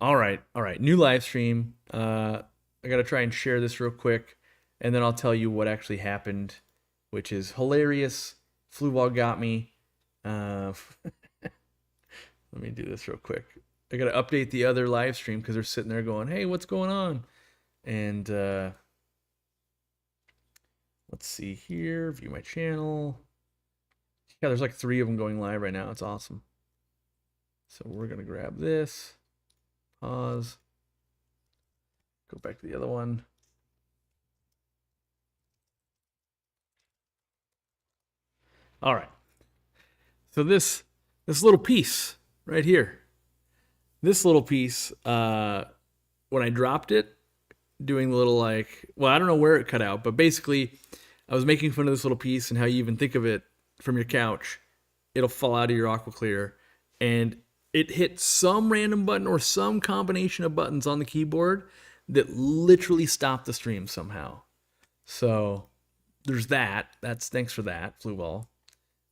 All right. New live stream. I gotta try and share this real quick, and then I'll tell you what actually happened, which is hilarious. Fluval got me. Uh, let me do this real quick. I gotta update the other live stream because they're sitting there going, "Hey, what's going on?" And let's see here. View my channel. Yeah, there's like 3 of them going live right now. It's awesome. So we're gonna grab this. Pause. Go back to the other one. All right. So this little piece right here, this little piece, when I dropped it, doing the little like, well, I don't know where it cut out, but basically, I was making fun of this little piece and how you even think of it from your couch. It'll fall out of your aqua clear, and it hit some random button or some combination of buttons on the keyboard that literally stopped the stream somehow. So there's that. That's thanks for that, Flueball.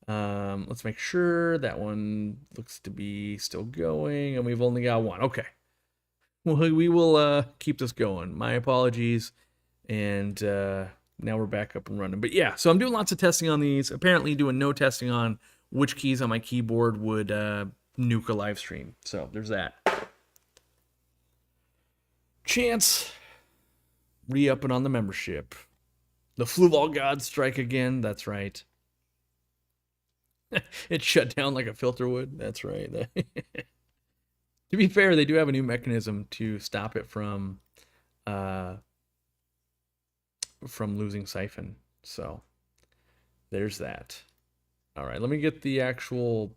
Let's make sure that one looks to be still going, and we've only got one. Okay. Well, we will keep this going. My apologies. And now we're back up and running. But yeah, so I'm doing lots of testing on these. Apparently doing no testing on which keys on my keyboard would nuke a live stream. So there's that. Chance re-upping on the membership. The Fluval gods strike again. That's right. It shut down like a filter would. That's right. To be fair, they do have a new mechanism to stop it from losing siphon. So there's that. All right, let me get the actual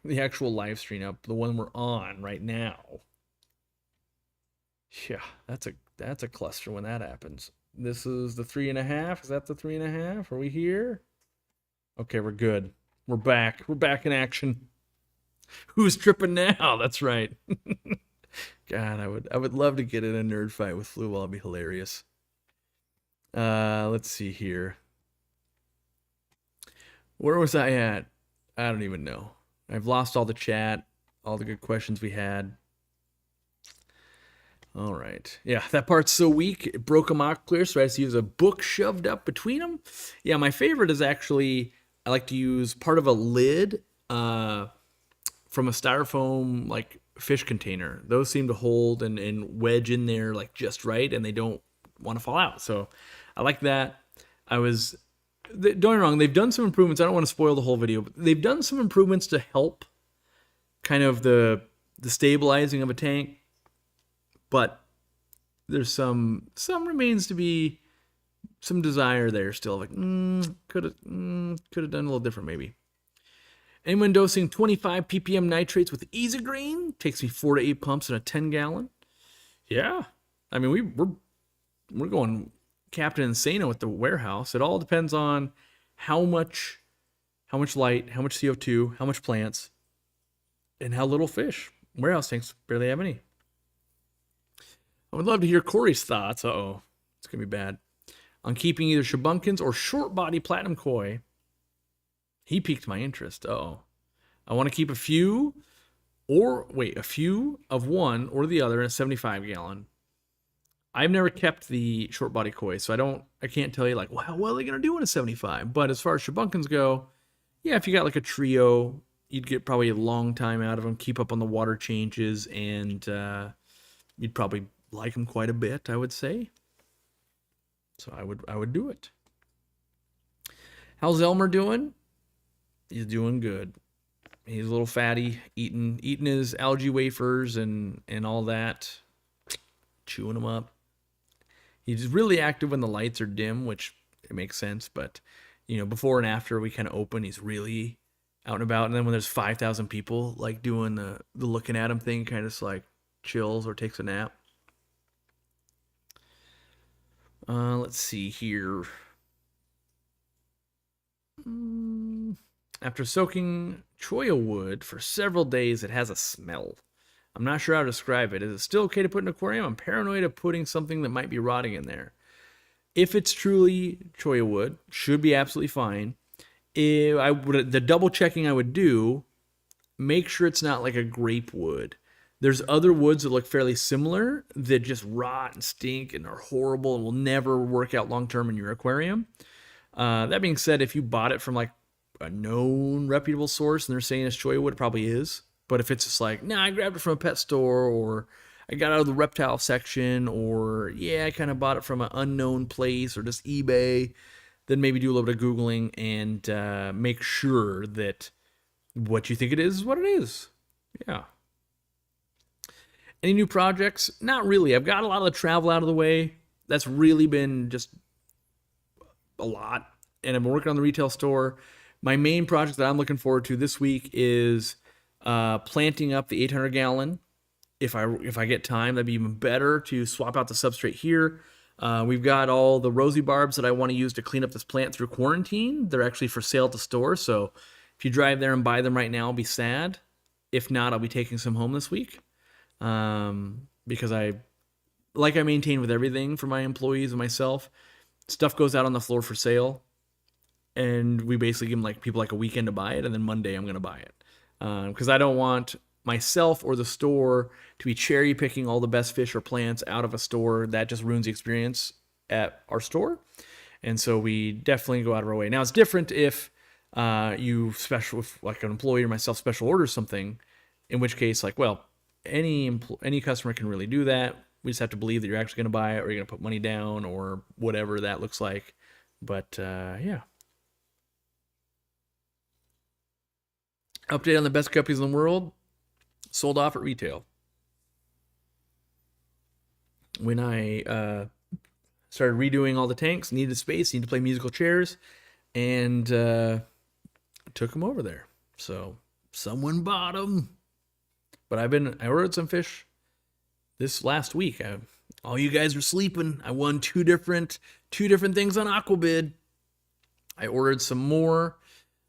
live stream up, the one we're on right now. Yeah, that's a cluster when that happens. This is the 3.5. Is that the 3.5? Are we here? Okay, we're good. We're back. We're back in action. Who's tripping now? That's right. God, I would love to get in a nerd fight with Fluwell. It'd be hilarious. Let's see here. Where was I at? I don't even know. I've lost all the chat, all the good questions we had. All right. Yeah, that part's so weak. It broke a mock clear, so I had to use a book shoved up between them. Yeah, my favorite is actually, I like to use part of a lid from a styrofoam like fish container. Those seem to hold and wedge in there like just right, and they don't want to fall out. So I like that. Don't get me wrong, they've done some improvements. I don't want to spoil the whole video, but they've done some improvements to help kind of the stabilizing of a tank. But there's some remains to be some desire there still. Like could have done a little different maybe. Anyone dosing 25 ppm nitrates with Easy Green takes me 4 to 8 pumps in a 10-gallon. Yeah, I mean we're going Captain Insano at the warehouse. It all depends on how much light, how much CO2, how much plants, and how little fish. Warehouse tanks barely have any. I would love to hear Corey's thoughts. Uh-oh, it's going to be bad. On keeping either Shabunkins or short body platinum koi. He piqued my interest. Uh-oh. I want to keep a few of one or the other in a 75-gallon. I've never kept the short body koi, so I can't tell you like, well, how well are they going to do in a 75? But as far as Shabunkins go, yeah, if you got like a trio, you'd get probably a long time out of them, keep up on the water changes, and you'd probably like them quite a bit, I would say. So I would do it. How's Elmer doing? He's doing good. He's a little fatty, eating his algae wafers and all that, chewing them up. He's really active when the lights are dim, which it makes sense. But before and after we kind of open, he's really out and about. And then when there's 5,000 people like doing the looking at him thing, kind of just like chills or takes a nap. Let's see here. After soaking cholla wood for several days, it has a smell. I'm not sure how to describe it. Is it still okay to put in an aquarium? I'm paranoid of putting something that might be rotting in there. If it's truly cholla wood, should be absolutely fine. The double checking I would do, make sure it's not like a grape wood. There's other woods that look fairly similar that just rot and stink and are horrible and will never work out long term in your aquarium. That being said, if you bought it from like a known reputable source and they're saying it's Choya wood, it probably is. But if it's just like, nah, I grabbed it from a pet store, or I got out of the reptile section, or yeah, I kind of bought it from an unknown place or just eBay, then maybe do a little bit of Googling and make sure that what you think it is what it is. Yeah. Any new projects? Not really. I've got a lot of the travel out of the way. That's really been just a lot. And I've been working on the retail store. My main project that I'm looking forward to this week is planting up the 800 gallon. If I get time, that'd be even better to swap out the substrate here. We've got all the rosy barbs that I want to use to clean up this plant through quarantine. They're actually for sale at the store. So if you drive there and buy them right now, I'll be sad. If not, I'll be taking some home this week. Because I maintain with everything for my employees and myself, stuff goes out on the floor for sale, and we basically give them people a weekend to buy it, and then Monday I'm going to buy it. Because I don't want myself or the store to be cherry picking all the best fish or plants out of a store. That just ruins the experience at our store. And so we definitely go out of our way. Now it's different if if like an employee or myself special orders something, in which case any customer can really do that. We just have to believe that you're actually going to buy it, or you're going to put money down, or whatever that looks like. But yeah. Update on the best guppies in the world. Sold off at retail. When I started redoing all the tanks, needed space, needed to play musical chairs, and took them over there. So someone bought them. But I ordered some fish this last week. All you guys were sleeping. I won two different things on Aquabid. I ordered some more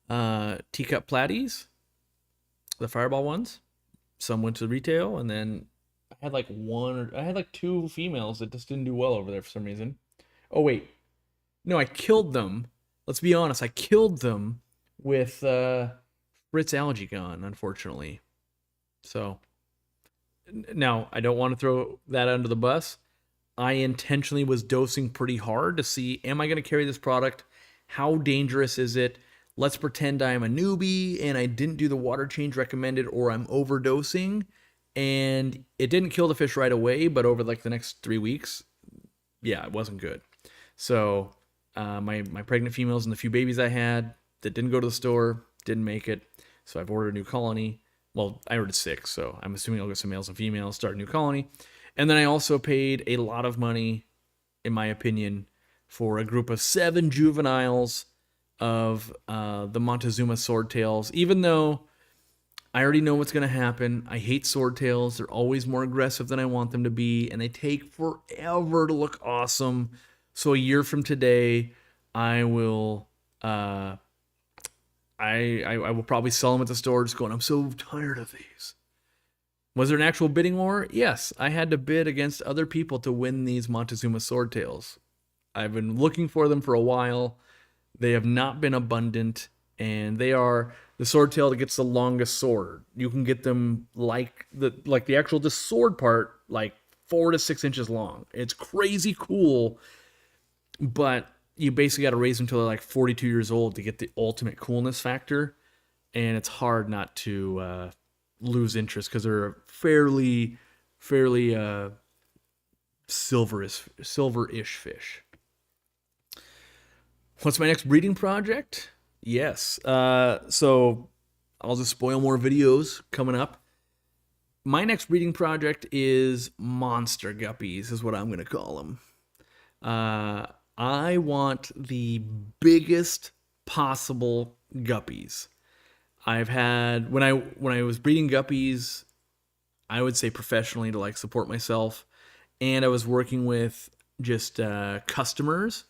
teacup platies, the fireball ones. Some went to retail, and then I had two females that just didn't do well over there for some reason. Oh wait, no, I killed them. Let's be honest, I killed them with Fritz algae gun, unfortunately. So now I don't want to throw that under the bus. I intentionally was dosing pretty hard to see, am I going to carry this product? How dangerous is it? Let's pretend I'm a newbie and I didn't do the water change recommended, or I'm overdosing. And it didn't kill the fish right away, but over the next 3 weeks, yeah, it wasn't good. So my pregnant females and the few babies I had that didn't go to the store didn't make it. So I've ordered a new colony. Well, I ordered 6, so I'm assuming I'll get some males and females, start a new colony. And then I also paid a lot of money, in my opinion, for a group of 7 juveniles of the Montezuma swordtails. Even though I already know what's going to happen. I hate swordtails. They're always more aggressive than I want them to be, and they take forever to look awesome. So a year from today, I will I will probably sell them at the store, just going, I'm so tired of these. Was there an actual bidding war? Yes, I had to bid against other people to win these Montezuma swordtails. I've been looking for them for a while. They have not been abundant, and they are the swordtail that gets the longest sword. You can get them like the actual just sword part, 4 to 6 inches long. It's crazy cool, but you basically got to raise them until they're 42 years old to get the ultimate coolness factor, and it's hard not to lose interest because they're a fairly silverish fish. What's my next breeding project? Yes. So I'll just spoil more videos coming up. My next breeding project is monster guppies, is what I'm going to call them. I want the biggest possible guppies. I've had, when I was breeding guppies, I would say professionally to support myself, and I was working with just customers.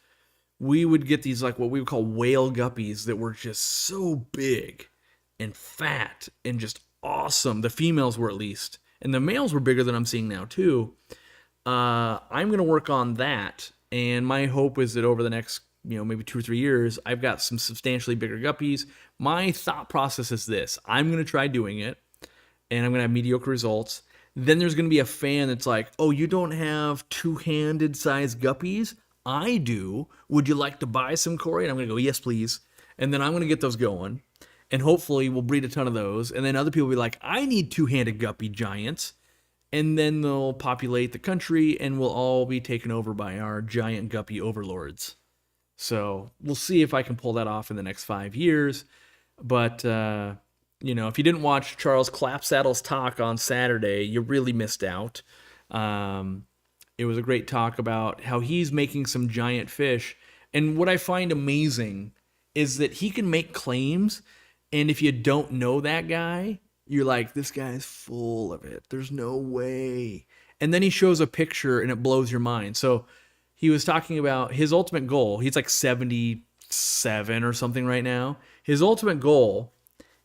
We would get these what we would call whale guppies that were just so big and fat and just awesome. The females were, at least, and the males were bigger than I'm seeing now too. I'm going to work on that, and my hope is that over the next maybe 2 or 3 years, I've got some substantially bigger guppies. My thought process is this: I'm going to try doing it, and I'm going to have mediocre results. Then there's going to be a fan that's like, oh, you don't have two-handed size guppies? I do. Would you like to buy some, Corey? And I'm going to go, yes, please. And then I'm going to get those going. And hopefully we'll breed a ton of those. And then other people will be like, I need two-handed guppy giants. And then they'll populate the country and we'll all be taken over by our giant guppy overlords. So we'll see if I can pull that off in the next 5 years. But, if you didn't watch Charles Clapsaddle's talk on Saturday, you really missed out. It was a great talk about how he's making some giant fish. And what I find amazing is that he can make claims, and if you don't know that guy, you're like, this guy's full of it. There's no way. And then he shows a picture and it blows your mind. So he was talking about his ultimate goal. He's like 77 or something right now. His ultimate goal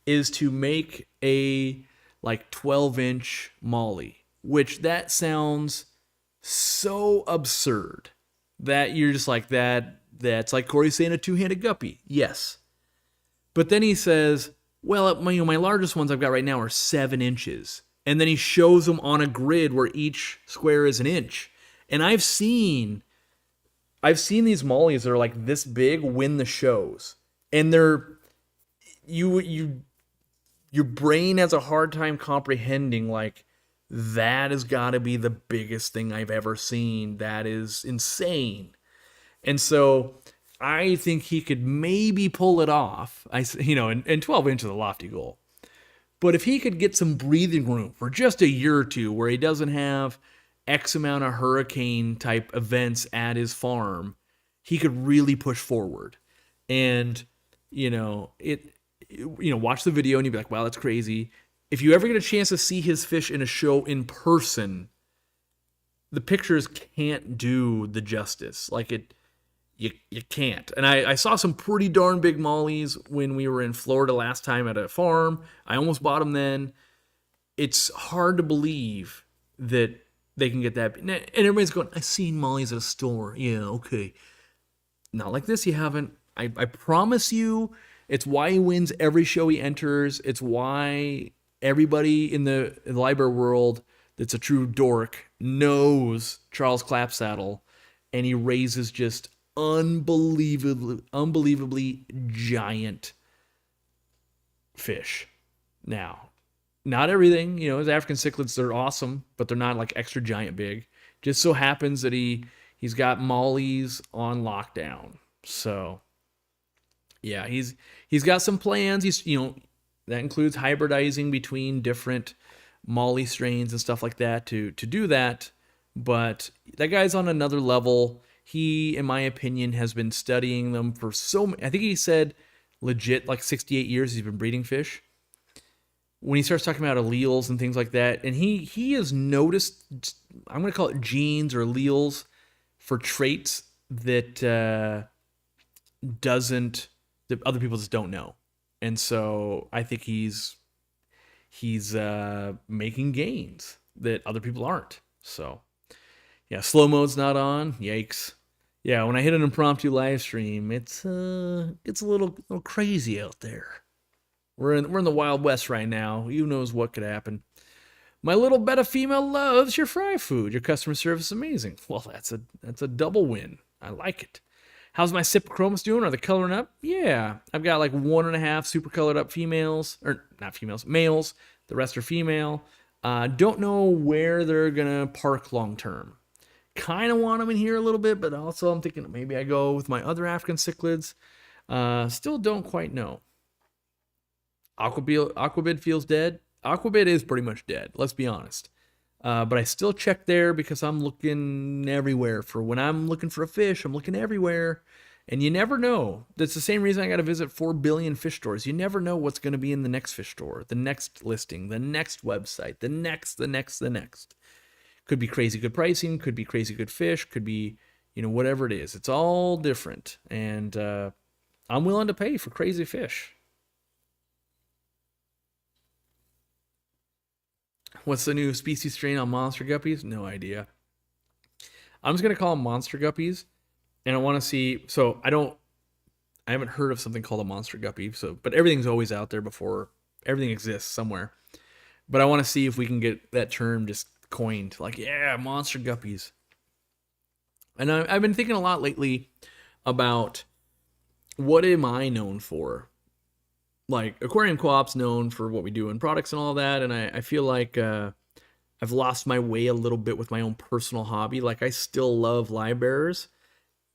is to make a like 12-inch molly, which that sounds so absurd that you're just like, that's like Corey saying a two-handed guppy. Yes. But then he says, well, my largest ones I've got right now are 7 inches. And then he shows them on a grid where each square is an inch. And I've seen these mollies that are like this big win the shows. And your brain has a hard time comprehending, like, that has got to be the biggest thing I've ever seen. That is insane. And so I think he could maybe pull it off. And 12 inches is a lofty goal. But if he could get some breathing room for just a year or two where he doesn't have X amount of hurricane type events at his farm, he could really push forward. And, watch the video and you'd be like, wow, that's crazy. If you ever get a chance to see his fish in a show in person, the pictures can't do the justice. Like you can't. And I saw some pretty darn big mollies when we were in Florida last time at a farm. I almost bought them then. It's hard to believe that they can get that. And everybody's going, I've seen mollies at a store. Yeah, okay. Not like this, you haven't. I promise you, it's why he wins every show he enters. It's why everybody in the library world that's a true dork knows Charles Clapsaddle, and he raises just unbelievably giant fish. Now, not everything, his African cichlids, they're awesome, but they're not like extra giant big. Just so happens that he's got mollies on lockdown. So yeah, he's got some plans. That includes hybridizing between different molly strains and stuff like that to do that. But that guy's on another level. He, in my opinion, has been studying them for I think he said legit like 68 years he's been breeding fish. When he starts talking about alleles and things like that, and he has noticed, I'm going to call it genes or alleles for traits that that other people just don't know. And so I think he's making gains that other people aren't. So yeah, slow mode's not on. Yikes. Yeah, when I hit an impromptu live stream, it's a little crazy out there. We're in the Wild West right now. Who knows what could happen? My little betta female loves your fry food. Your customer service is amazing. Well, that's a double win. I like it. How's my Cyprichromis doing? Are they coloring up? Yeah. I've got like 1.5 super colored up females. Or not females, males. The rest are female. Don't know where they're going to park long term. Kind of want them in here a little bit, but also I'm thinking maybe I go with my other African cichlids. Still don't quite know. Aquabid feels dead. Aquabid is pretty much dead, let's be honest. But I still check there because I'm looking everywhere. For when I'm looking for a fish, I'm looking everywhere. And you never know. That's the same reason I got to visit 4 billion fish stores. You never know what's going to be in the next fish store, the next listing, the next website, the next. Could be crazy good pricing, could be crazy good fish, could be, whatever it is. It's all different. And I'm willing to pay for crazy fish. What's the new species strain on monster guppies? No idea. I'm just going to call them monster guppies. And I want to see, I haven't heard of something called a monster guppy. But everything's always out there before. Everything exists somewhere. But I want to see if we can get that term just coined. Like, yeah, monster guppies. And I've been thinking a lot lately about what am I known for? Like, Aquarium Co-op's known for what we do in products and all that, and I feel like I've lost my way a little bit with my own personal hobby. Like, I still love live bearers,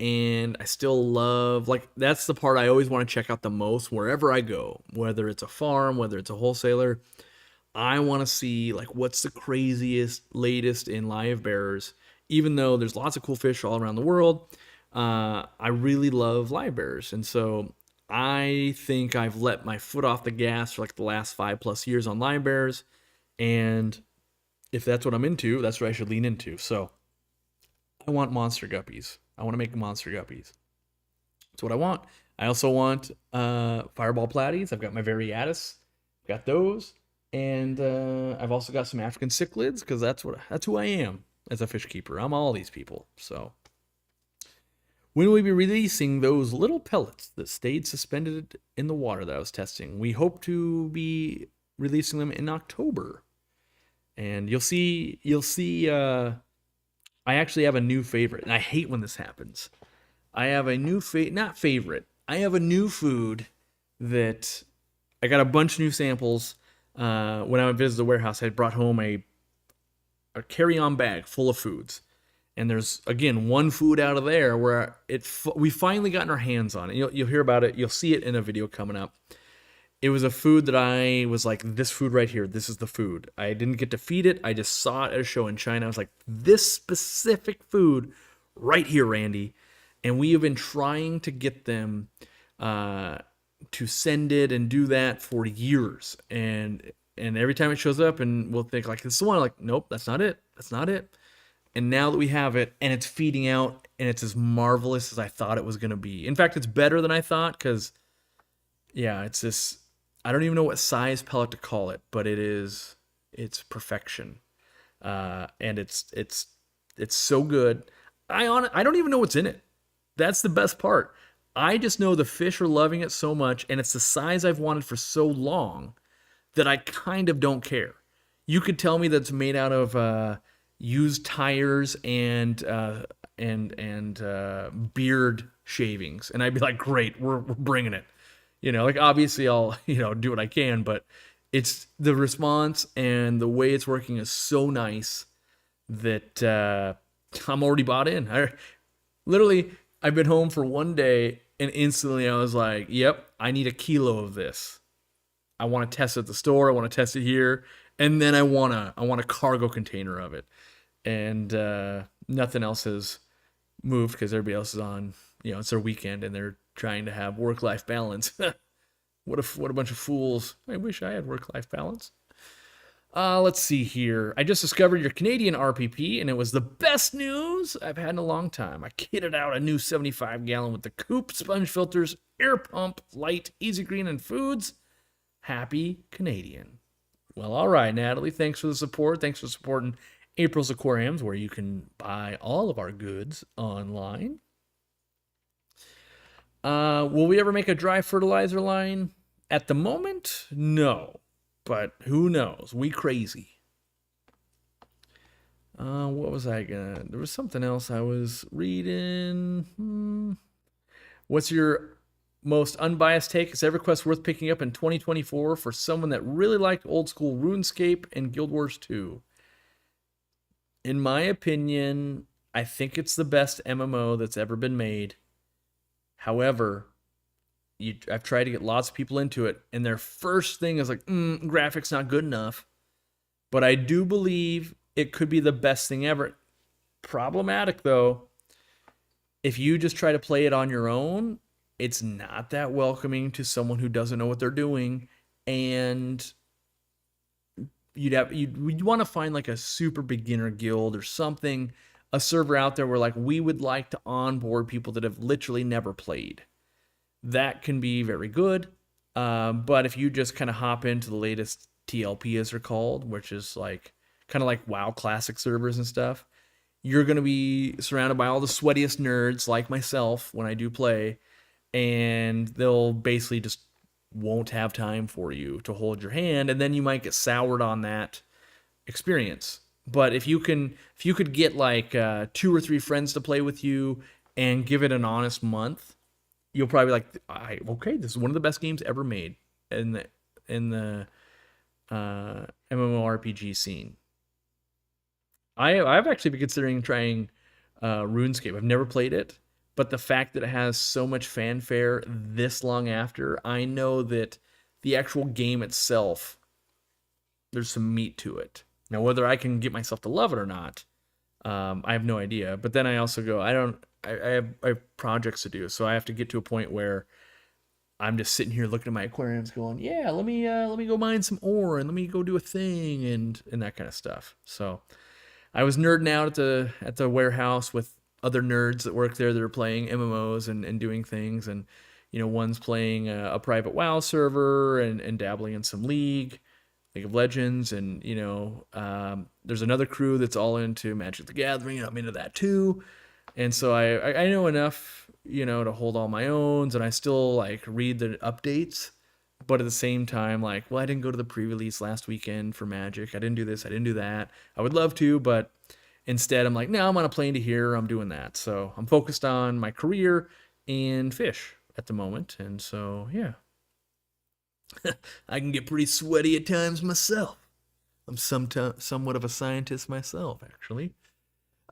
and I still love, like, that's the part I always want to check out the most wherever I go, whether it's a farm, whether it's a wholesaler. I want to see, like, what's the craziest, latest in live bearers. Even though there's lots of cool fish all around the world, I really love live bearers. And so I think I've let my foot off the gas for like the last 5+ years on live bearers. And if that's what I'm into, that's what I should lean into. So I want monster guppies. I want to make monster guppies. That's what I want. I also want fireball platies. I've got my Variatus. Got those. And I've also got some African cichlids because that's who I am as a fish keeper. I'm all these people. So when will we be releasing those little pellets that stayed suspended in the water that I was testing? We hope to be releasing them in October. And you'll see I actually have a new favorite, and I hate when this happens. I have a new not favorite. I have a new food that I got a bunch of new samples. When I visited the warehouse, I brought home a carry-on bag full of foods. And there's, again, one food out of there where we finally gotten our hands on it. You'll hear about it. You'll see it in a video coming up. It was a food that I was like, this food right here, this is the food. I didn't get to feed it. I just saw it at a show in China. I was like, this specific food right here, Randy. And we have been trying to get them to send it and do that for years. And every time it shows up, and we'll think like, this is the one. Like, nope, that's not it. That's not it. And now that we have it, and it's feeding out, and it's as marvelous as I thought it was going to be. In fact, it's better than I thought, because, yeah, it's this, I don't even know what size pellet to call it, but it's perfection. And it's so good. I don't even know what's in it. That's the best part. I just know the fish are loving it so much, and it's the size I've wanted for so long that I kind of don't care. You could tell me that it's made out of used tires and beard shavings, and I'd be like, great, we're bringing it. Like, obviously I'll do what I can, but it's the response and the way it's working is so nice that I'm already bought in. I've been home for one day, and instantly I was like, yep, I need a kilo of this. I want to test it at the store. I want to test it here. And then I want a cargo container of it. And nothing else has moved because everybody else is on, it's their weekend and they're trying to have work-life balance. What a bunch of fools. I wish I had work-life balance. Let's see here. I just discovered your Canadian RPP, and it was the best news I've had in a long time. I kitted out a new 75-gallon with the Coop sponge filters, air pump, light, easy green, and foods. Happy Canadian. Well, all right, Natalie. Thanks for the support. Thanks for supporting April's Aquariums, where you can buy all of our goods online. Will we ever make a dry fertilizer line? At the moment, no. But who knows? We crazy. What was I gonna... There was something else I was reading. What's your most unbiased take? Is EverQuest worth picking up in 2024 for someone that really liked old school RuneScape and Guild Wars 2? In my opinion, I think it's the best MMO that's ever been made. However, I've tried to get lots of people into it, and their first thing is like, graphics not good enough. But I do believe it could be the best thing ever. Problematic, though. If you just try to play it on your own, it's not that welcoming to someone who doesn't know what they're doing, and you'd want to find like a super beginner guild or something, a server out there where like we would like to onboard people that have literally never played. That can be very good, but if you just kind of hop into the latest TLP, as they're called, which is like kind of like WoW Classic servers and stuff, you're going to be surrounded by all the sweatiest nerds like myself when I do play, and they'll basically just won't have time for you to hold your hand, and then you might get soured on that experience. But if you could get like 2 or 3 friends to play with you and give it an honest month, you'll probably be like, okay, this is one of the best games ever made in the MMORPG scene. I've actually been considering trying RuneScape. I've never played it, but the fact that it has so much fanfare this long after, I know that the actual game itself, there's some meat to it. Now, whether I can get myself to love it or not, I have no idea. But then I also go, I have projects to do, so I have to get to a point where I'm just sitting here looking at my aquariums, going, yeah, let me go mine some ore and let me go do a thing and that kind of stuff. So I was nerding out at the warehouse with other nerds that work there that are playing MMOs and doing things, and one's playing a private WoW server and dabbling in some League of Legends, and there's another crew that's all into Magic the Gathering, and I'm into that too. And so I know enough, to hold all my owns, and I still like read the updates, but at the same time, like, well, I didn't go to the pre-release last weekend for Magic. I didn't do this. I didn't do that. I would love to, but instead I'm like, no, I'm on a plane to here. I'm doing that. So I'm focused on my career and fish at the moment. And so, yeah, I can get pretty sweaty at times myself. I'm somewhat of a scientist myself, actually.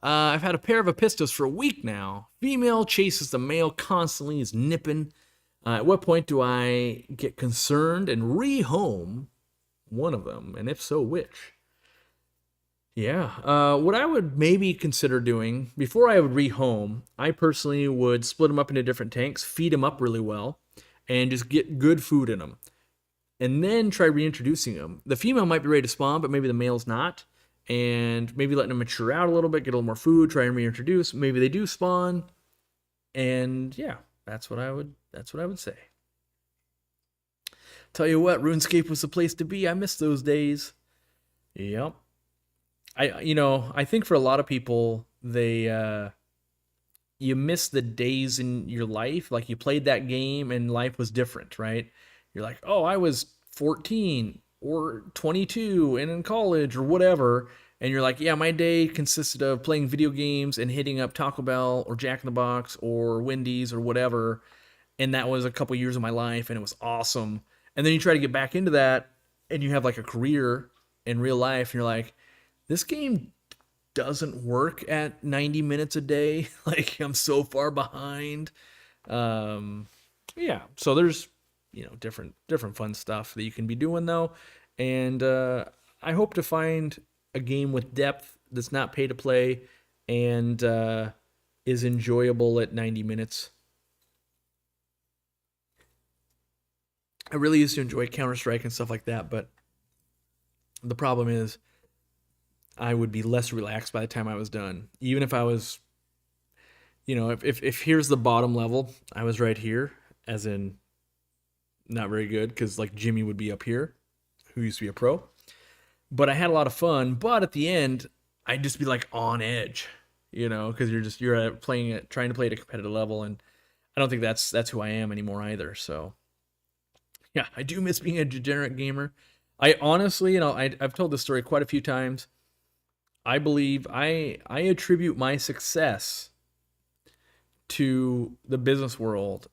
I've had a pair of Apistos for a week now. Female chases the male constantly, is nipping. At what point do I get concerned and rehome one of them? And if so, which? Yeah. What I would maybe consider doing, before I would rehome, I personally would split them up into different tanks, feed them up really well, and just get good food in them. And then try reintroducing them. The female might be ready to spawn, but maybe the male's not. And maybe letting them mature out a little bit, get a little more food, try and reintroduce. Maybe they do spawn. And yeah, that's what I would say. Tell you what, RuneScape was the place to be. I miss those days. Yep. I think for a lot of people, you miss the days in your life. Like you played that game and life was different, right? You're like, oh, I was 14 or 22 and in college or whatever. And you're like, yeah, my day consisted of playing video games and hitting up Taco Bell or Jack in the Box or Wendy's or whatever. And that was a couple years of my life and it was awesome. And then you try to get back into that and you have like a career in real life. And you're like, this game doesn't work at 90 minutes a day. Like I'm so far behind. Yeah. So there's, different fun stuff that you can be doing though. And I hope to find a game with depth that's not pay to play and is enjoyable at 90 minutes. I really used to enjoy Counter-Strike and stuff like that, but the problem is I would be less relaxed by the time I was done. Even if I was, if here's the bottom level, I was right here, as in not very good, because like Jimmy would be up here, who used to be a pro. But I had a lot of fun. But at the end, I'd just be like on edge, because you're trying to play at a competitive level, and I don't think that's who I am anymore either. So yeah, I do miss being a degenerate gamer. I honestly, I've told this story quite a few times. I believe I attribute my success to the business world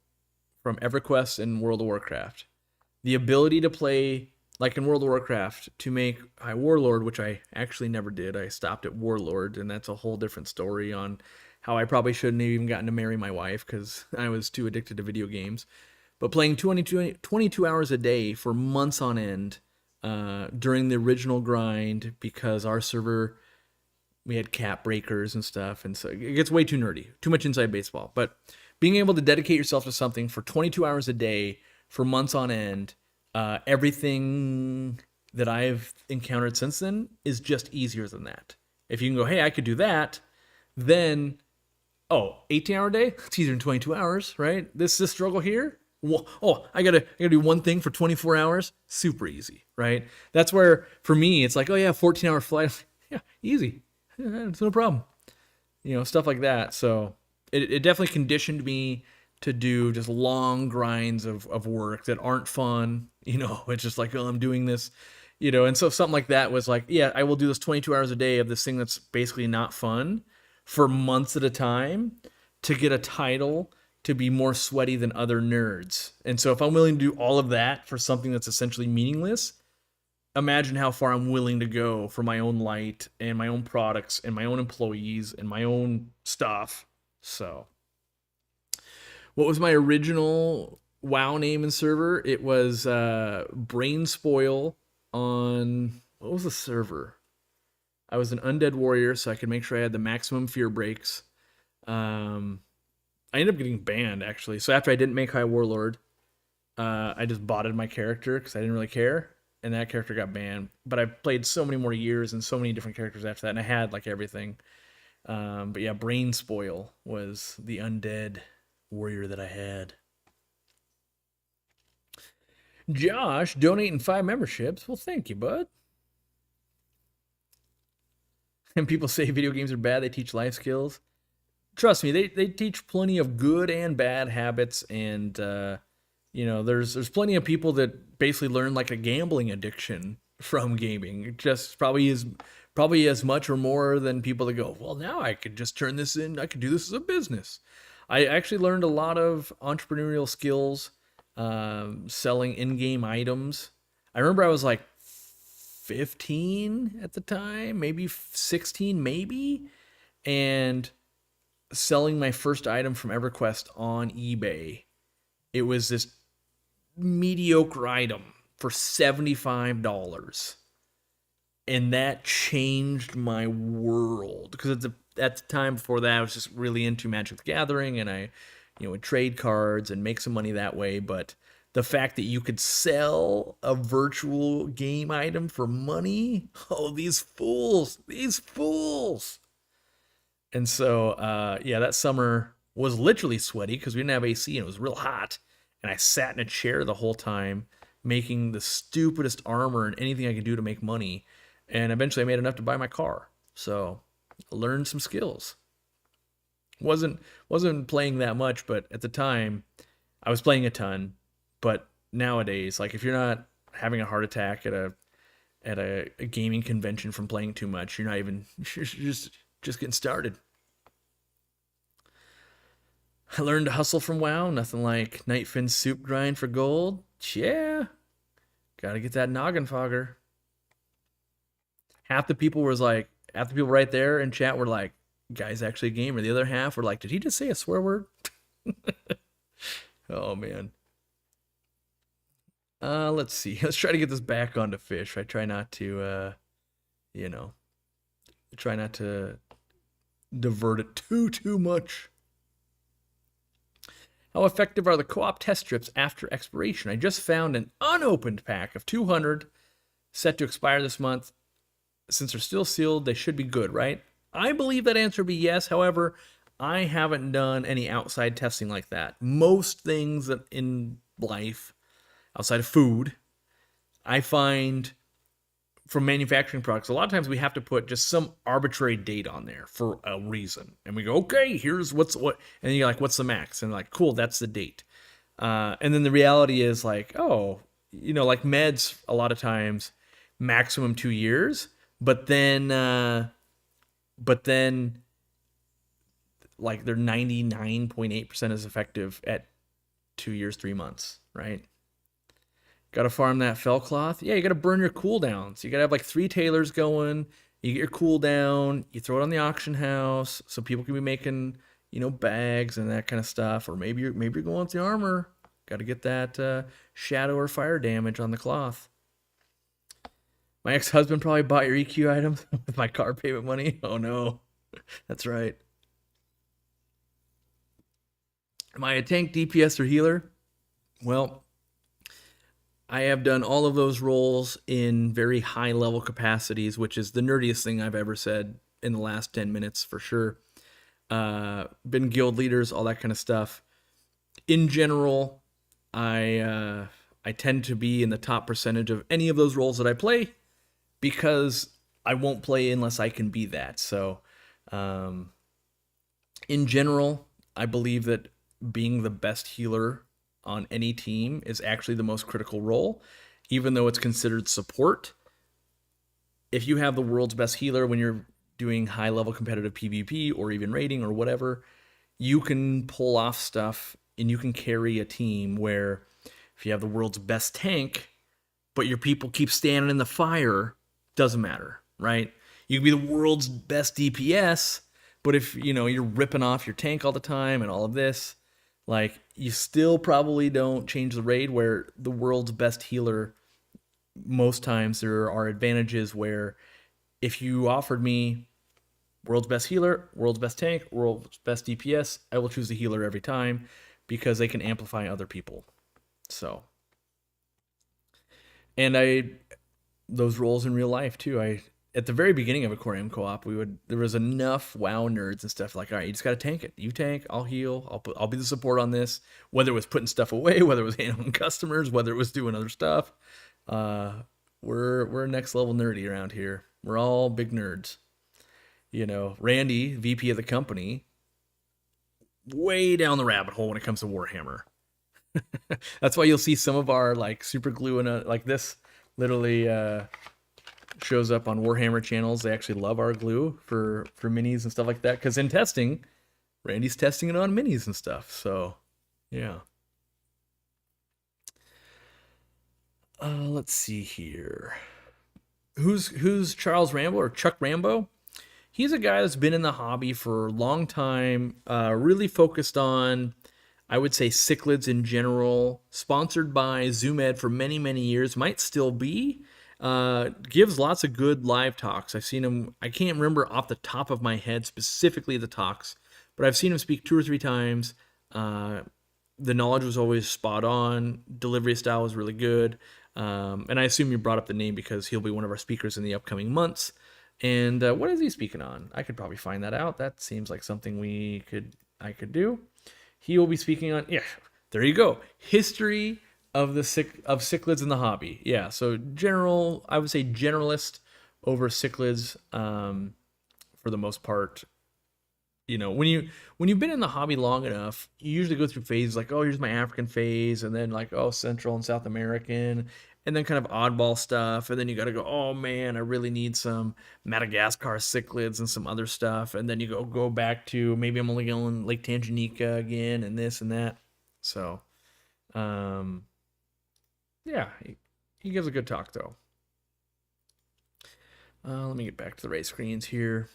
from EverQuest and World of Warcraft. The ability to play, like in World of Warcraft, to make High Warlord, which I actually never did. I stopped at Warlord, and that's a whole different story on how I probably shouldn't have even gotten to marry my wife because I was too addicted to video games. But playing 22 hours a day for months on end during the original grind, because our server, we had cap breakers and stuff, and so it gets way too nerdy, too much inside baseball. But being able to dedicate yourself to something for 22 hours a day for months on end, everything that I've encountered since then is just easier than that. If you can go, hey, I could do that, then, 18-hour day? It's easier than 22 hours, right? This struggle here? I gotta do one thing for 24 hours? Super easy, right? That's where, for me, it's like, 14-hour flight. Yeah, easy. Yeah, it's no problem. Stuff like that. So it definitely conditioned me to do just long grinds of work that aren't fun. It's just like, oh, I'm doing this, and so something like that was like, yeah, I will do this 22 hours a day of this thing that's basically not fun for months at a time to get a title to be more sweaty than other nerds. And so if I'm willing to do all of that for something that's essentially meaningless, imagine how far I'm willing to go for my own light and my own products and my own employees and my own stuff. So, what was my original WoW name and server? It was Brain Spoil on, what was the server? I was an undead warrior, so I could make sure I had the maximum fear breaks. I ended up getting banned, actually. So after I didn't make High Warlord, I just botted my character because I didn't really care, and that character got banned. But I played so many more years and so many different characters after that, and I had like everything. But yeah, Brain Spoil was the undead warrior that I had. Josh donating 5 memberships. Well, thank you, bud. And people say video games are bad, they teach life skills. Trust me, they teach plenty of good and bad habits, and there's plenty of people that basically learn like a gambling addiction from gaming. Just probably as much or more than people that go, well, now I could just turn this in, I could do this as a business. I actually learned a lot of entrepreneurial skills, selling in-game items. I remember I was like 15 at the time, maybe 16, maybe, and selling my first item from EverQuest on eBay. It was this mediocre item for $75. And that changed my world, because at the time before that, I was just really into Magic the Gathering, and I would trade cards and make some money that way. But the fact that you could sell a virtual game item for money, oh, these fools. And so, that summer was literally sweaty because we didn't have AC and it was real hot. And I sat in a chair the whole time making the stupidest armor and anything I could do to make money. And eventually I made enough to buy my car. So I learned some skills. Wasn't playing that much, but at the time I was playing a ton. But nowadays, like, if you're not having a heart attack at a gaming convention from playing too much, you're not even you're just getting started. I learned to hustle from WoW. Nothing like Nightfin soup grind for gold. Yeah. Gotta get that noggin fogger. Half the people right there in chat were like, guy's actually a gamer. The other half were like, did he just say a swear word? Oh, man. Let's see. Let's try to get this back onto fish. I try not to, try not to divert it too much. How effective are the co-op test strips after expiration? I just found an unopened pack of 200 set to expire this month. Since they're still sealed, they should be good, right? I believe that answer would be yes. However, I haven't done any outside testing like that. Most things that in life, outside of food, I find from manufacturing products, a lot of times we have to put just some arbitrary date on there for a reason. And we go, okay, here's what, and you're like, what's the max? And like, cool, that's the date. And then the reality is like, oh, like meds, a lot of times, maximum 2 years, but then like they're 99.8% as effective at 2 years, 3 months, right? Got to farm that fell cloth. Yeah, you got to burn your cooldowns. You got to have like 3 tailors going. You get your cooldown. You throw it on the auction house so people can be making, bags and that kind of stuff. Or maybe you're going with the armor. Got to get that shadow or fire damage on the cloth. My ex-husband probably bought your EQ items with my car payment money. Oh no, that's right. Am I a tank, DPS, or healer? Well, I have done all of those roles in very high level capacities, which is the nerdiest thing I've ever said in the last 10 minutes for sure. Been guild leaders, all that kind of stuff. In general, I tend to be in the top percentage of any of those roles that I play because I won't play unless I can be that. So, in general, I believe that being the best healer on any team is actually the most critical role, even though it's considered support. If you have the world's best healer when you're doing high level competitive PvP or even raiding or whatever, you can pull off stuff and you can carry a team where if you have the world's best tank, but your people keep standing in the fire, doesn't matter, right? You can be the world's best DPS, but if you're ripping off your tank all the time and all of this, like you still probably don't change the raid. Where the world's best healer, most times there are advantages where if you offered me world's best healer, world's best tank, world's best DPS, I will choose the healer every time because they can amplify other people. So, and those roles in real life too. At the very beginning of Aquarium Co-op, there was enough WoW nerds and stuff like, all right, you just got to tank it. You tank, I'll heal. I'll be the support on this. Whether it was putting stuff away, whether it was handling customers, whether it was doing other stuff. We're next level nerdy around here. We're all big nerds. Randy, VP of the company, way down the rabbit hole when it comes to Warhammer. That's why you'll see some of our like super glue and like this literally shows up on Warhammer channels. They actually love our glue for minis and stuff like that, because in testing, Randy's testing it on minis and stuff. So yeah. Let's see here. Who's Charles Rambo or Chuck Rambo? He's a guy that's been in the hobby for a long time, really focused on, I would say, cichlids in general, sponsored by ZoomEd for many, many years, might still be. Gives lots of good live talks. I've seen him, I can't remember off the top of my head specifically the talks, but I've seen him speak 2 or 3 times. The knowledge was always spot on. Delivery style was really good. And I assume you brought up the name because he'll be one of our speakers in the upcoming months. And what is he speaking on? I could probably find that out. That seems like something I could do. He will be speaking on, yeah, there you go. History of cichlids in the hobby. Yeah, so I would say generalist over cichlids for the most part. When you've been in the hobby long enough, you usually go through phases like, oh, here's my African phase, and then like, oh, Central and South American, and then kind of oddball stuff, and then you got to go, oh man, I really need some Madagascar cichlids and some other stuff, and then you go back to maybe I'm only going Lake Tanganyika again, and this and that. So, yeah, he gives a good talk though. Let me get back to the race screens here.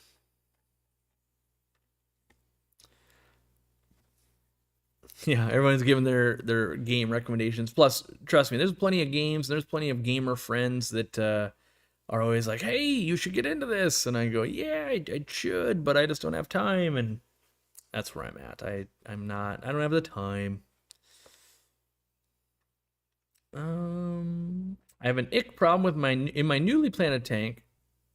Yeah, everyone's giving their game recommendations. Plus, trust me, there's plenty of games. There's plenty of gamer friends that are always like, "Hey, you should get into this," and I go, "Yeah, I should, but I just don't have time." And that's where I'm at. I don't have the time. I have an ick problem with my newly planted tank,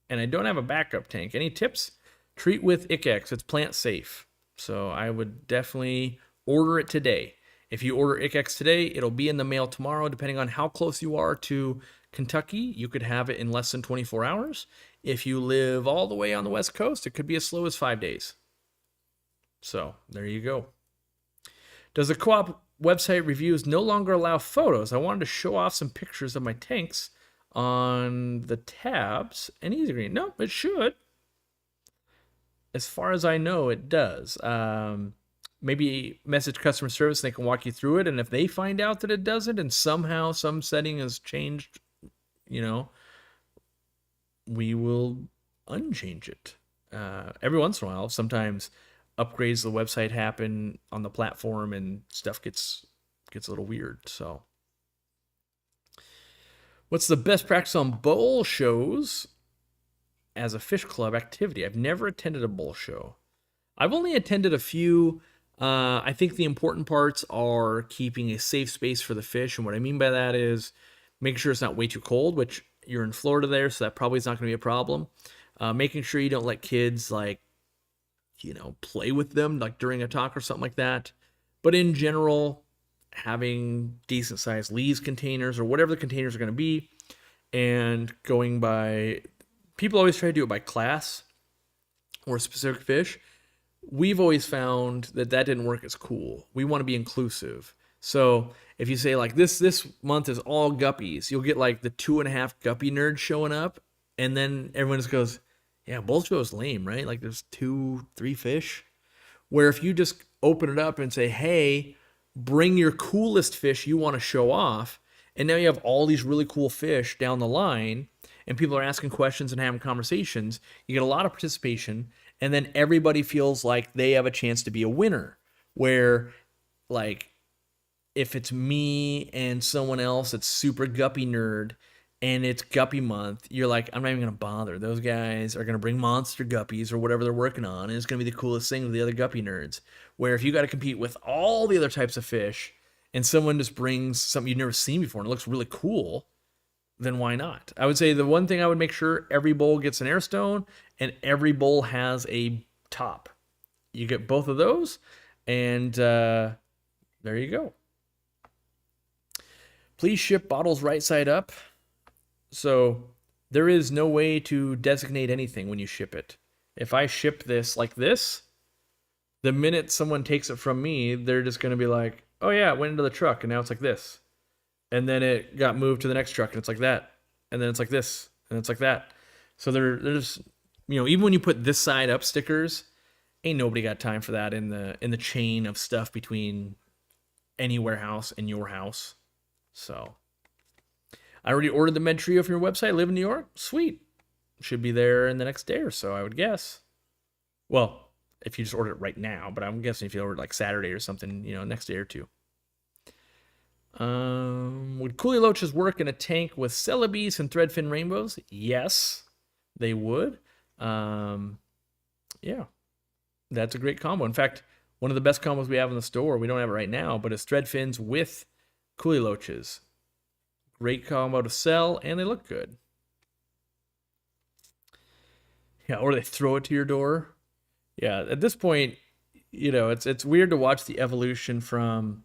and I don't have a backup tank. Any tips? Treat with IckX. It's plant safe, so I would definitely order it today. If you order IckX today, it'll be in the mail tomorrow. Depending on how close you are to Kentucky, you could have it in less than 24 hours. If you live all the way on the West Coast, it could be as slow as 5 days. So there you go. Does the co-op website reviews no longer allow photos? I wanted to show off some pictures of my tanks on the tabs and easy green. No, it should. As far as I know, it does. Maybe message customer service and they can walk you through it. And if they find out that it doesn't and somehow some setting has changed, we will unchange it. Every once in a while, sometimes upgrades to the website happen on the platform and stuff gets a little weird. So what's the best practice on bowl shows as a fish club activity? I've never attended a bowl show. I've only attended a few. I think the important parts are keeping a safe space for the fish. And what I mean by that is making sure it's not way too cold, which you're in Florida there, so that probably is not going to be a problem. Making sure you don't let kids play with them like during a talk or something like that. But in general, having decent sized lees containers or whatever the containers are going to be, and going by, people always try to do it by class or specific fish. we've always found that that didn't work as cool. We want to be inclusive. So if you say like this month is all guppies, you'll get like the 2.5 guppy nerds showing up, and then everyone just goes, "Yeah, both shows lame, right? Like there's 2, 3 fish." Where if you just open it up and say, "Hey, bring your coolest fish you want to show off," and now you have all these really cool fish down the line, and people are asking questions and having conversations, you get a lot of participation, and then everybody feels like they have a chance to be a winner. Where, like, if it's me and someone else that's super guppy nerd and it's guppy month, you're like, I'm not even gonna bother. Those guys are gonna bring monster guppies or whatever they're working on, and it's gonna be the coolest thing with the other guppy nerds. Where if you got to compete with all the other types of fish, and someone just brings something you've never seen before and it looks really cool, then why not? I would say the one thing I would make sure every bowl gets an air stone and every bowl has a top. You get both of those, and there you go. Please ship bottles right side up. So there is no way to designate anything when you ship it. If I ship this like this, the minute someone takes it from me, they're just going to be like, oh yeah, it went into the truck and now it's like this. And then it got moved to the next truck and it's like that. And then it's like this and it's like that. So there's, even when you put this side up stickers, ain't nobody got time for that in the chain of stuff between any warehouse and your house. So I already ordered the Med Trio from your website. I live in New York. Sweet. Should be there in the next day or so, I would guess. Well, if you just order it right now, but I'm guessing if you order like Saturday or something, next day or two. Would Coolie Loaches work in a tank with Celebes and Threadfin Rainbows? Yes, they would. Yeah, that's a great combo. In fact, one of the best combos we have in the store, we don't have it right now, but it's Threadfins with Coolie Loaches. Great combo to sell, and they look good. Yeah, or they throw it to your door. Yeah, at this point, it's weird to watch the evolution from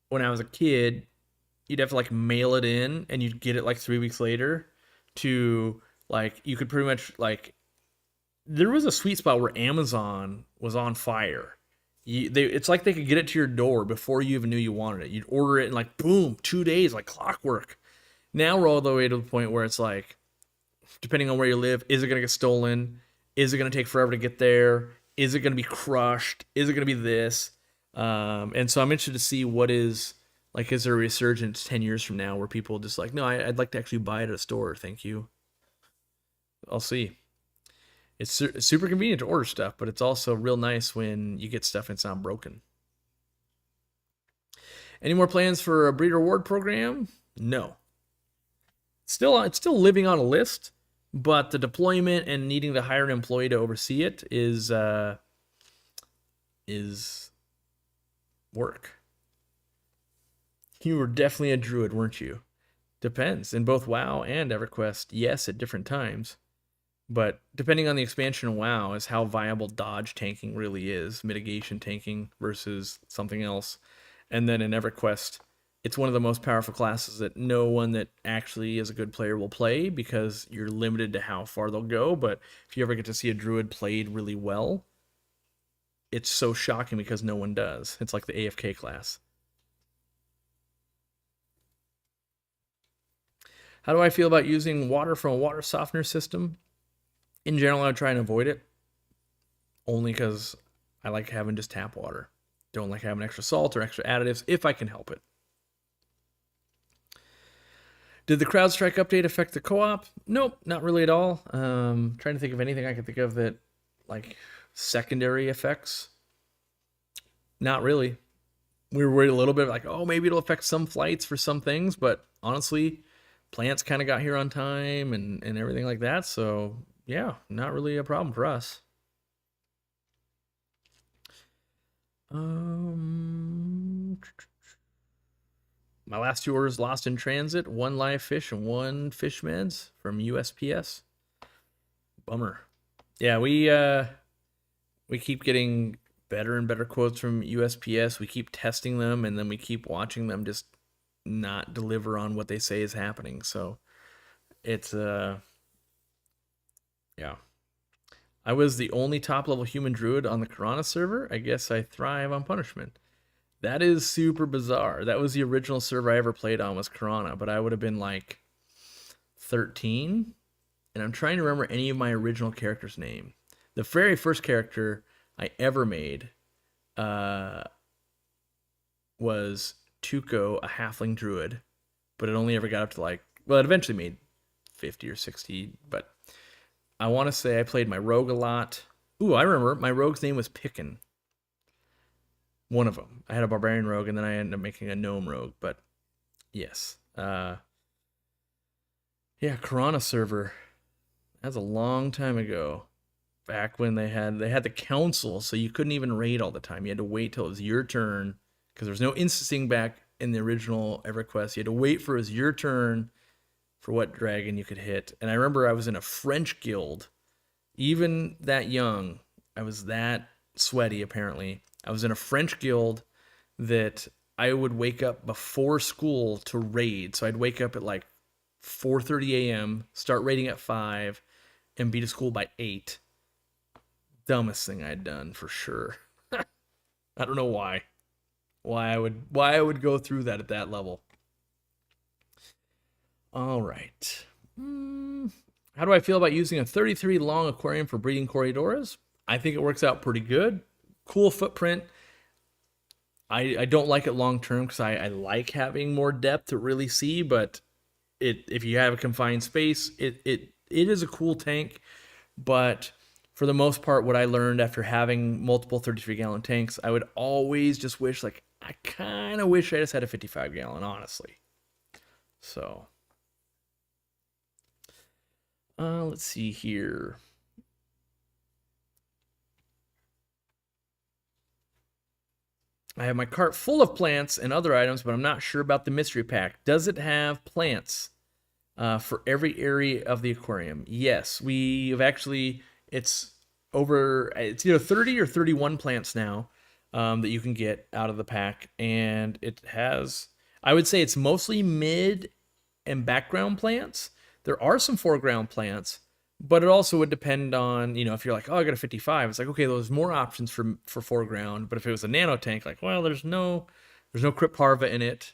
when I was a kid. You'd have to like mail it in, and you'd get it like 3 weeks later. To like you could pretty much like there was a sweet spot where Amazon was on fire. It's like they could get it to your door before you even knew you wanted it. You'd order it and like boom, 2 days, like clockwork. Now we're all the way to the point where it's like, depending on where you live, is it gonna get stolen? Is it gonna take forever to get there? Is it gonna be crushed? Is it gonna be this? And so I'm interested to see what is like. Is there a resurgence 10 years from now where people just like, no, I'd like to actually buy it at a store. Thank you. I'll see. It's super convenient to order stuff, but it's also real nice when you get stuff and it's not broken. Any more plans for a breeder reward program? No. It's still living on a list, but the deployment and needing to hire an employee to oversee it is work. You were definitely a druid, weren't you? Depends. In both WoW and EverQuest, yes, at different times. But depending on the expansion of WoW is how viable dodge tanking really is, mitigation tanking versus something else. And then in EverQuest, it's one of the most powerful classes that no one that actually is a good player will play because you're limited to how far they'll go. But if you ever get to see a druid played really well, it's so shocking because no one does. It's like the AFK class. How do I feel about using water from a water softener system? In general, I try and avoid it. Only because I like having just tap water. Don't like having extra salt or extra additives if I can help it. Did the CrowdStrike update affect the co-op? Nope, not really at all. Trying to think of anything I can think of that, like, secondary effects. Not really. We were worried a little bit, like, oh, maybe it'll affect some flights for some things, but honestly, plants kind of got here on time and everything like that, so yeah, not really a problem for us. My last 2 orders lost in transit, 1 live fish and 1 fish meds from USPS. Bummer. Yeah, we keep getting better and better quotes from USPS. We keep testing them, and then we keep watching them just not deliver on what they say is happening. So it's yeah. I was the only top level human druid on the Karana server. I guess I thrive on punishment. That is super bizarre. That was the original server I ever played on was Karana, but I would have been like 13. And I'm trying to remember any of my original characters' name. The very first character I ever made was Tuco, a halfling druid, but it only ever got up to like, well, it eventually made 50 or 60, but I want to say I played my rogue a lot. Ooh, I remember my rogue's name was Picken. One of them. I had a barbarian rogue, and then I ended up making a gnome rogue. But yes, yeah, Karana server. That's a long time ago. Back when they had the council, so you couldn't even raid all the time. You had to wait till it was your turn because there was no instancing back in the original EverQuest. You had to wait for it was your turn for what dragon you could hit. And I remember I was in a French guild, even that young. I was that sweaty apparently. I was in a French guild that I would wake up before school to raid. So I'd wake up at like 4:30 a.m., start raiding at 5, and be to school by 8. Dumbest thing I'd done for sure. I don't know why. Why I would go through that at that level. All right. How do I feel about using a 33 long aquarium for breeding Coriodoras? I think it works out pretty good. Cool footprint. I don't like it long term because I like having more depth to really see, but if you have a confined space, it is a cool tank. But for the most part, what I learned after having multiple 33-gallon tanks, I would always just wish, like, I kind of wish I just had a 55-gallon, honestly. So, let's see here. I have my cart full of plants and other items, but I'm not sure about the mystery pack. Does it have plants for every area of the aquarium? Yes, we have actually, it's either 30 or 31 plants now that you can get out of the pack. And it has, I would say it's mostly mid and background plants. There are some foreground plants, but it also would depend on, if you're like, oh, I got a 55, it's like, okay, there's more options for foreground. But if it was a nano tank, like, well, there's no Crypt Parva in it,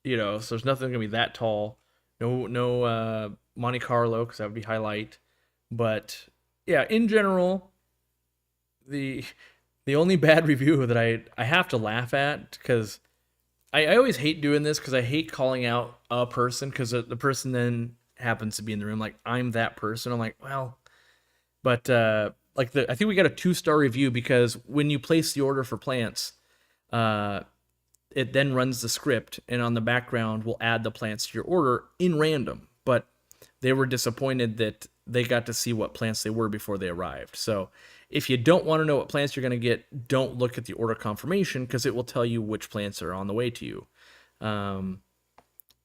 so there's nothing gonna be that tall. No Monte Carlo, because that would be highlight. But yeah, in general, the only bad review that I have to laugh at, because I always hate doing this because I hate calling out a person because the person then happens to be in the room, like I'm that person. I'm like, well, but I think we got a 2-star review because when you place the order for plants, it then runs the script, and on the background will add the plants to your order in random. But they were disappointed that they got to see what plants they were before they arrived. So if you don't want to know what plants you're going to get, don't look at the order confirmation because it will tell you which plants are on the way to you.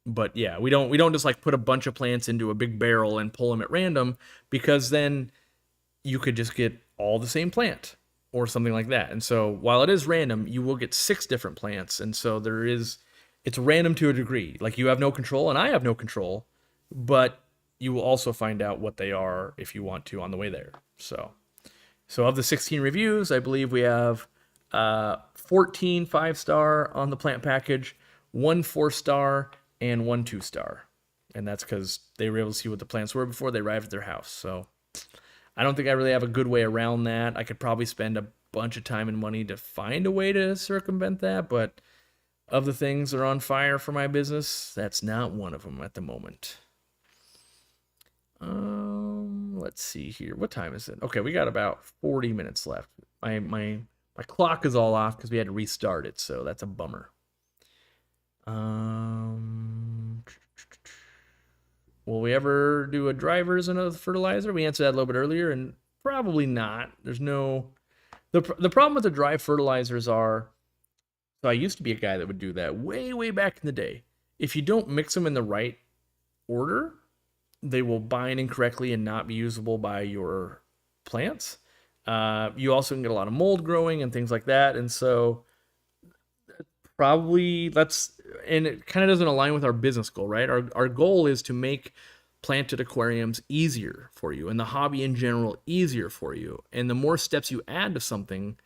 But yeah, we don't just like put a bunch of plants into a big barrel and pull them at random, because then you could just get all the same plant or something like that. And so while it is random, you will get 6 different plants. And so it's random to a degree. Like you have no control and I have no control, but you will also find out what they are if you want to on the way there. So of the 16 reviews, I believe we have 14 5-star on the plant package, 1 4-star, and 1 2-star. And that's because they were able to see what the plants were before they arrived at their house. So I don't think I really have a good way around that. I could probably spend a bunch of time and money to find a way to circumvent that, but of the things that are on fire for my business, that's not one of them at the moment. Let's see here. What time is it? Okay, we got about 40 minutes left. My clock is all off because we had to restart it, so that's a bummer. Will we ever do a drivers and a fertilizer? We answered that a little bit earlier, and probably not. There's no... The problem with the dry fertilizers are... So I used to be a guy that would do that way, way back in the day. If you don't mix them in the right order, they will bind incorrectly and not be usable by your plants. You also can get a lot of mold growing and things like that. And so probably and it kind of doesn't align with our business goal, right? Our goal is to make planted aquariums easier for you, and the hobby in general easier for you. And the more steps you add to something,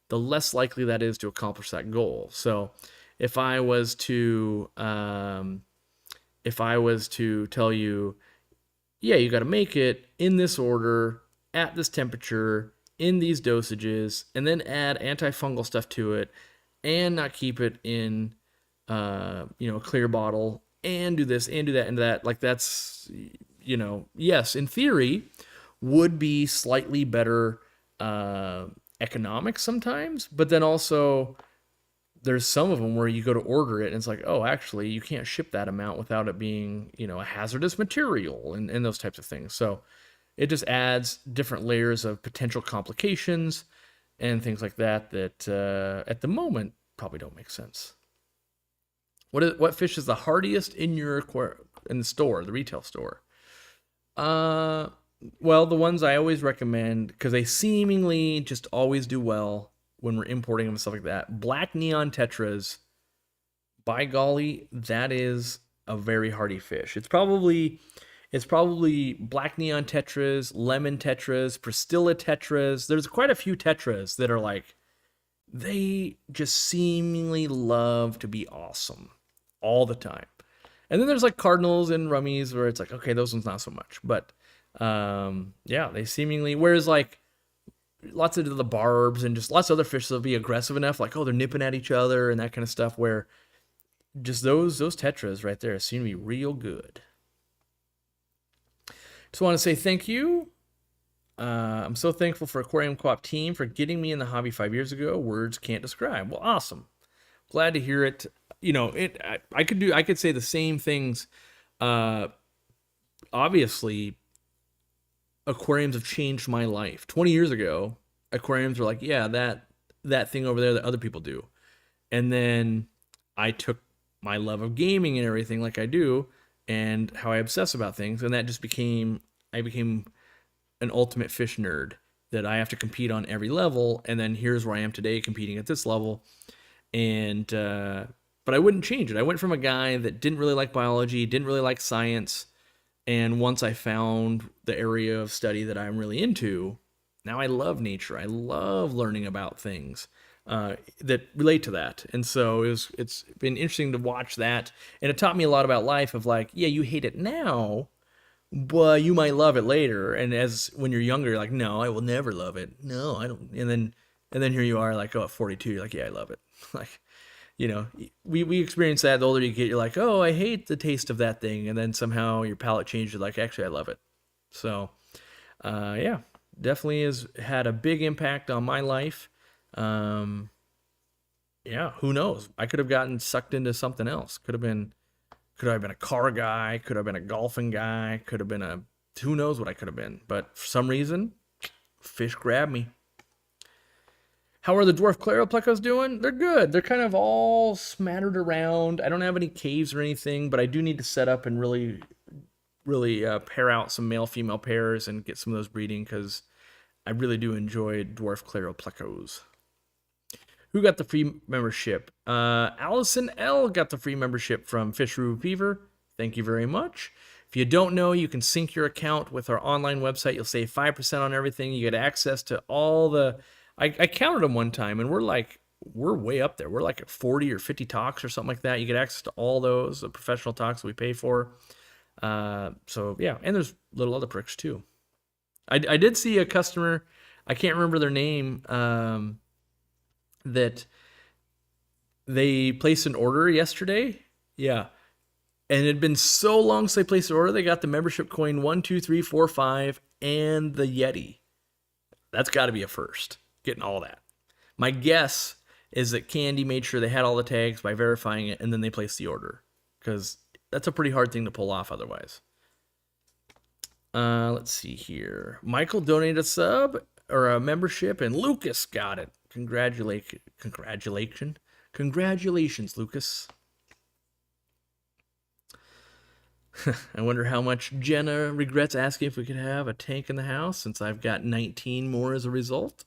the less likely that is to accomplish that goal. So if I was to tell you, yeah, you got to make it in this order, at this temperature, in these dosages, and then add antifungal stuff to it, and not keep it in a clear bottle, and do this and do that and that, like, that's, yes, in theory would be slightly better economics sometimes, but then also there's some of them where you go to order it and it's like, oh, actually you can't ship that amount without it being, a hazardous material, and those types of things. So it just adds different layers of potential complications and things like that at the moment probably don't make sense. What fish is the hardiest in the store, the retail store? Well, the ones I always recommend, because they seemingly just always do well when we're importing them and stuff like that. Black neon tetras, by golly, that is a very hardy fish. It's probably black neon tetras, lemon tetras, Priscilla tetras. There's quite a few tetras that are like, they just seemingly love to be awesome all the time. And then there's like cardinals and rummies where it's like, okay, those ones not so much. But yeah, they seemingly, whereas like lots of the barbs and just lots of other fish will be aggressive enough, like, oh, they're nipping at each other and that kind of stuff, where just those tetras right there seem to be real good. Just want to say thank you. I'm so thankful for Aquarium Co-op team for getting me in the hobby 5 years ago. Words can't describe. Well, awesome. Glad to hear it. I could say the same things. Obviously, aquariums have changed my life. 20 years ago, aquariums were like, yeah, that thing over there that other people do. And then I took my love of gaming and everything like I do, and how I obsess about things, and that just I became an ultimate fish nerd that I have to compete on every level. And then here's where I am today, competing at this level. And but I wouldn't change it. I went from a guy that didn't really like biology, didn't really like science, and once I found the area of study that I'm really into, now I love nature. I love learning about things that relate to that. And so it's been interesting to watch that. And it taught me a lot about life, of like, yeah, you hate it now, but you might love it later. And when you're younger, you're like, no, I will never love it. No, I don't. And then here you are, like, oh, at 42, you're like, yeah, I love it. Like, we experience that. The older you get, you're like, oh, I hate the taste of that thing. And then somehow your palate changes, like, actually, I love it. So, yeah, definitely has had a big impact on my life. Yeah, who knows? I could have gotten sucked into something else. Could have been a car guy, could have been a golfing guy, could have been who knows what I could have been. But for some reason, fish grabbed me. How are the dwarf Claroplecos doing? They're good. They're kind of all smattered around. I don't have any caves or anything, but I do need to set up and really pair out some male-female pairs and get some of those breeding, because I really do enjoy dwarf Claroplecos. Who got the free membership? Allison L. got the free membership from Fisheroo Beaver. Thank you very much. If you don't know, you can sync your account with our online website. You'll save 5% on everything. You get access to all the... I counted them one time, and we're way up there. We're like at 40 or 50 talks or something like that. You get access to all those, the professional talks that we pay for. So, yeah, and there's little other perks, too. I did see a customer, I can't remember their name, that they placed an order yesterday. Yeah. And it had been so long since they placed an order, they got the membership coin 1, 2, 3, 4, 5, and the Yeti. That's got to be a first, getting all that. My guess is that Candy made sure they had all the tags by verifying it, and then they placed the order, because that's a pretty hard thing to pull off otherwise. Let's see here. Michael donated a sub or a membership, and Lucas got it. Congratulations, Lucas. I wonder how much Jenna regrets asking if we could have a tank in the house, since I've got 19 more as a result.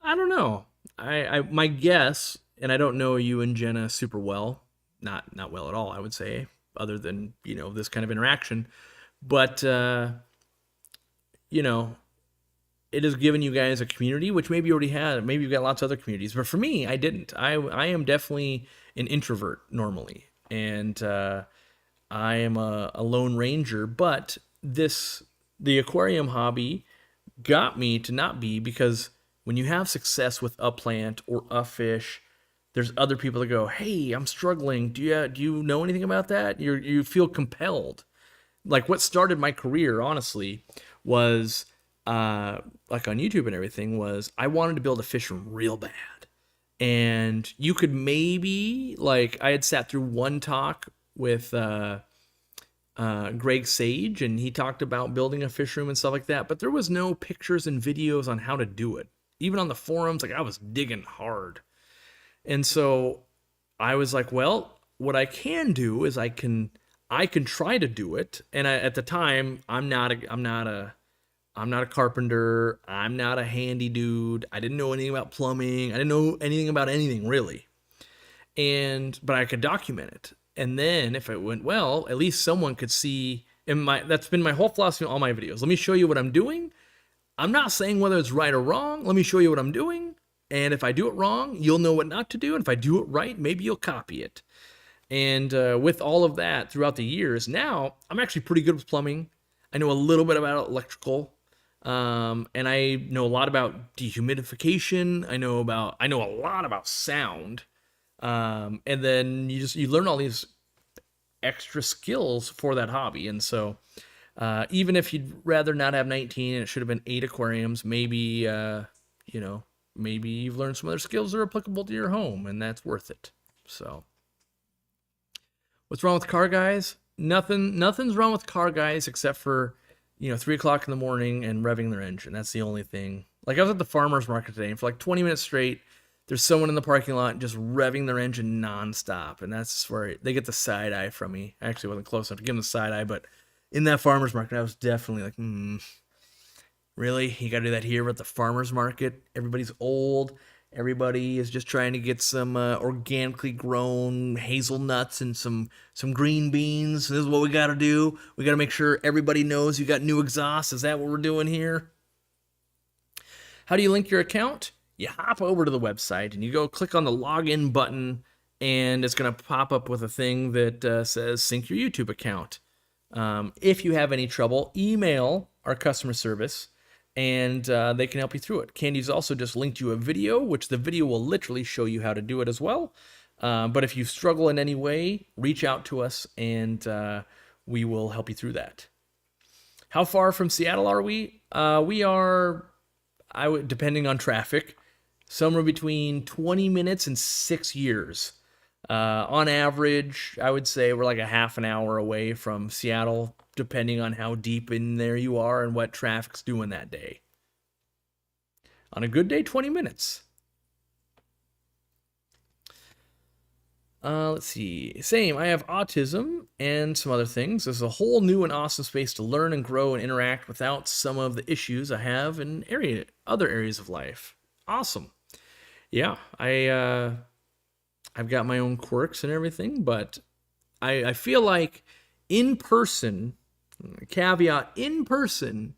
I don't know. My guess, and I don't know you and Jenna super well, not well at all, I would say, other than, this kind of interaction. But you know, it has given you guys a community, which maybe you already had. Maybe you've got lots of other communities, but for me, I didn't. I am definitely an introvert normally, and I am a lone ranger. But the aquarium hobby got me to not be, because when you have success with a plant or a fish, there's other people that go, "Hey, I'm struggling. Do you know anything about that?" You feel compelled. Like what started my career, honestly, was like on YouTube and everything, was I wanted to build a fish room real bad. And you could maybe, like, I had sat through one talk with Greg Sage, and he talked about building a fish room and stuff like that, but there was no pictures and videos on how to do it. Even on the forums, like I was digging hard. And so I was like, well, what I can do is I can try to do it. And at the time, I'm not a carpenter. I'm not a handy dude. I didn't know anything about plumbing. I didn't know anything about anything really. But I could document it. And then if it went well, at least someone could see. And that's been my whole philosophy in all my videos. Let me show you what I'm doing. I'm not saying whether it's right or wrong. Let me show you what I'm doing. And if I do it wrong, you'll know what not to do. And if I do it right, maybe you'll copy it. And with all of that throughout the years, now I'm actually pretty good with plumbing. I know a little bit about electrical. And I know a lot about dehumidification. I know a lot about sound. And then you learn all these extra skills for that hobby. And so, even if you'd rather not have 19 and it should have been 8 aquariums, maybe, maybe you've learned some other skills that are applicable to your home, and that's worth it. So, what's wrong with car guys? Nothing's wrong with car guys except for 3 o'clock in the morning and revving their engine. That's the only thing. Like I was at the farmer's market today, and for like 20 minutes straight, there's someone in the parking lot just revving their engine nonstop, and that's where they get the side eye from me. I actually wasn't close enough to give them the side eye, but in that farmer's market, I was definitely like, really? You got to do that here at the farmer's market? Everybody's old. Everybody is just trying to get some organically grown hazelnuts and some green beans. This is what we got to do. We got to make sure everybody knows you got new exhaust. Is that what we're doing here? How do you link your account? You hop over to the website and you go click on the login button, and it's going to pop up with a thing that says sync your YouTube account. If you have any trouble, email our customer service, and they can help you through it. Candy's also just linked you a video, which the video will literally show you how to do it as well. But if you struggle in any way, reach out to us, and we will help you through that. How far from Seattle are we? We are, depending on traffic, somewhere between 20 minutes and 6 years. On average, I would say we're like a half an hour away from Seattle, depending on how deep in there you are and what traffic's doing that day. On a good day, 20 minutes. Let's see. Same. I have autism and some other things. There's a whole new and awesome space to learn and grow and interact without some of the issues I have in other areas of life. Awesome. Yeah, I've got my own quirks and everything, but I feel like in person, caveat, in person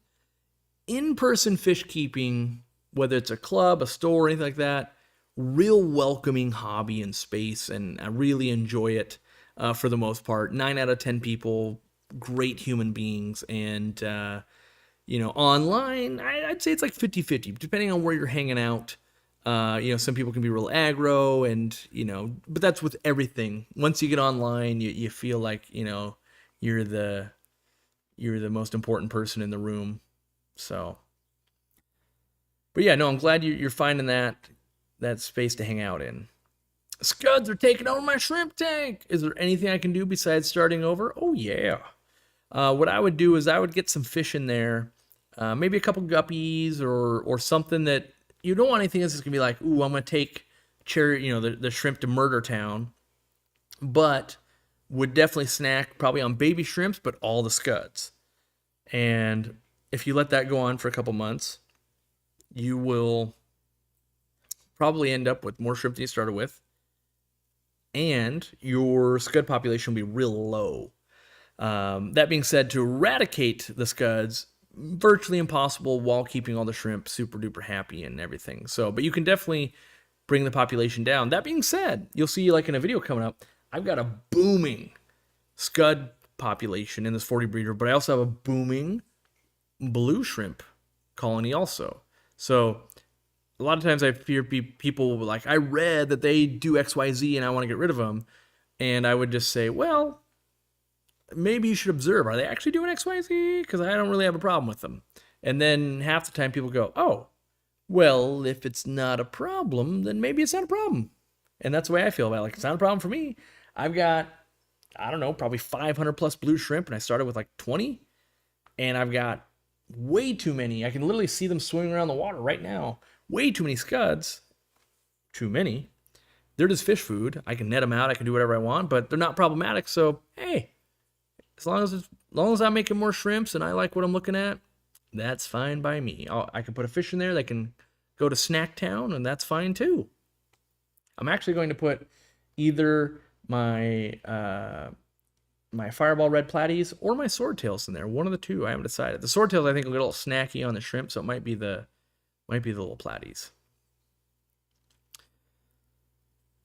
fish keeping, whether it's a club, a store, or anything like that, real welcoming hobby and space, and I really enjoy it for the most part. 9 out of 10 people, great human beings, and online, I'd say it's like 50-50, depending on where you're hanging out. Some people can be real aggro, and but that's with everything. Once you get online, you feel like you're the most important person in the room. So, but yeah, no, I'm glad you're finding that space to hang out in. Scuds are taking over my shrimp tank. Is there anything I can do besides starting over? Oh yeah. What I would do is I would get some fish in there, maybe a couple guppies or something that you don't want anything that's just gonna be like, ooh, I'm gonna take the shrimp to Murder Town, but would definitely snack probably on baby shrimps, but all the scuds. And if you let that go on for a couple months, you will probably end up with more shrimp than you started with, and your scud population will be real low. That being said, to eradicate the scuds, virtually impossible while keeping all the shrimp super duper happy and everything. So, but you can definitely bring the population down. That being said, you'll see like in a video coming up, I've got a booming scud population in this 40 breeder, but I also have a booming blue shrimp colony also. So a lot of times I fear people like, I read that they do XYZ and I want to get rid of them. And I would just say, well, maybe you should observe. Are they actually doing XYZ? Because I don't really have a problem with them. And then half the time people go, oh, well, if it's not a problem, then maybe it's not a problem. And that's the way I feel about it. Like, it's not a problem for me. I've got, I don't know, probably 500 plus blue shrimp, and I started with like 20. And I've got way too many. I can literally see them swimming around the water right now. Way too many scuds. Too many. They're just fish food. I can net them out. I can do whatever I want, but they're not problematic. So, hey, as long as I'm making more shrimps and I like what I'm looking at, that's fine by me. I can put a fish in there. They can go to Snack Town, and that's fine too. I'm actually going to put either my my Fireball Red Platies or my Swordtails in there. One of the two. I haven't decided. The Swordtails I think will get a little snacky on the shrimp, so it might be the little platies.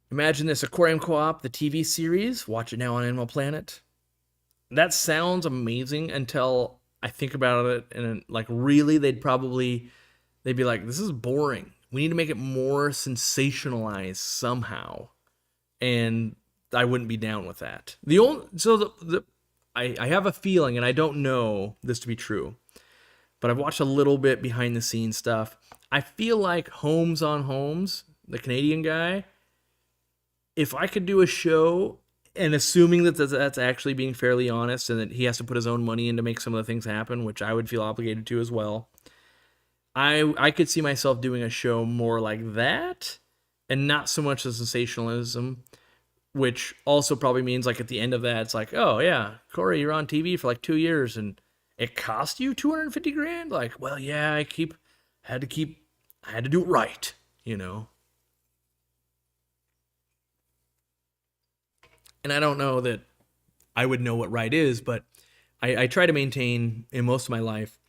Imagine this: Aquarium Co-op, the TV series. Watch it now on Animal Planet. That sounds amazing until I think about it, and like really, they'd be like, this is boring. We need to make it more sensationalized somehow. And I wouldn't be down with that. I have a feeling, and I don't know this to be true, but I've watched a little bit behind the scenes stuff. I feel like Holmes on Holmes, the Canadian guy, if I could do a show, and assuming that that's actually being fairly honest and that he has to put his own money in to make some of the things happen, which I would feel obligated to as well, I could see myself doing a show more like that and not so much the sensationalism, which also probably means like at the end of that, it's like, oh yeah, Corey, you're on TV for like 2 years and it cost you $250,000. Like, well, yeah, I had to do it right, you know? And I don't know that I would know what right is, but I try to maintain in most of my life.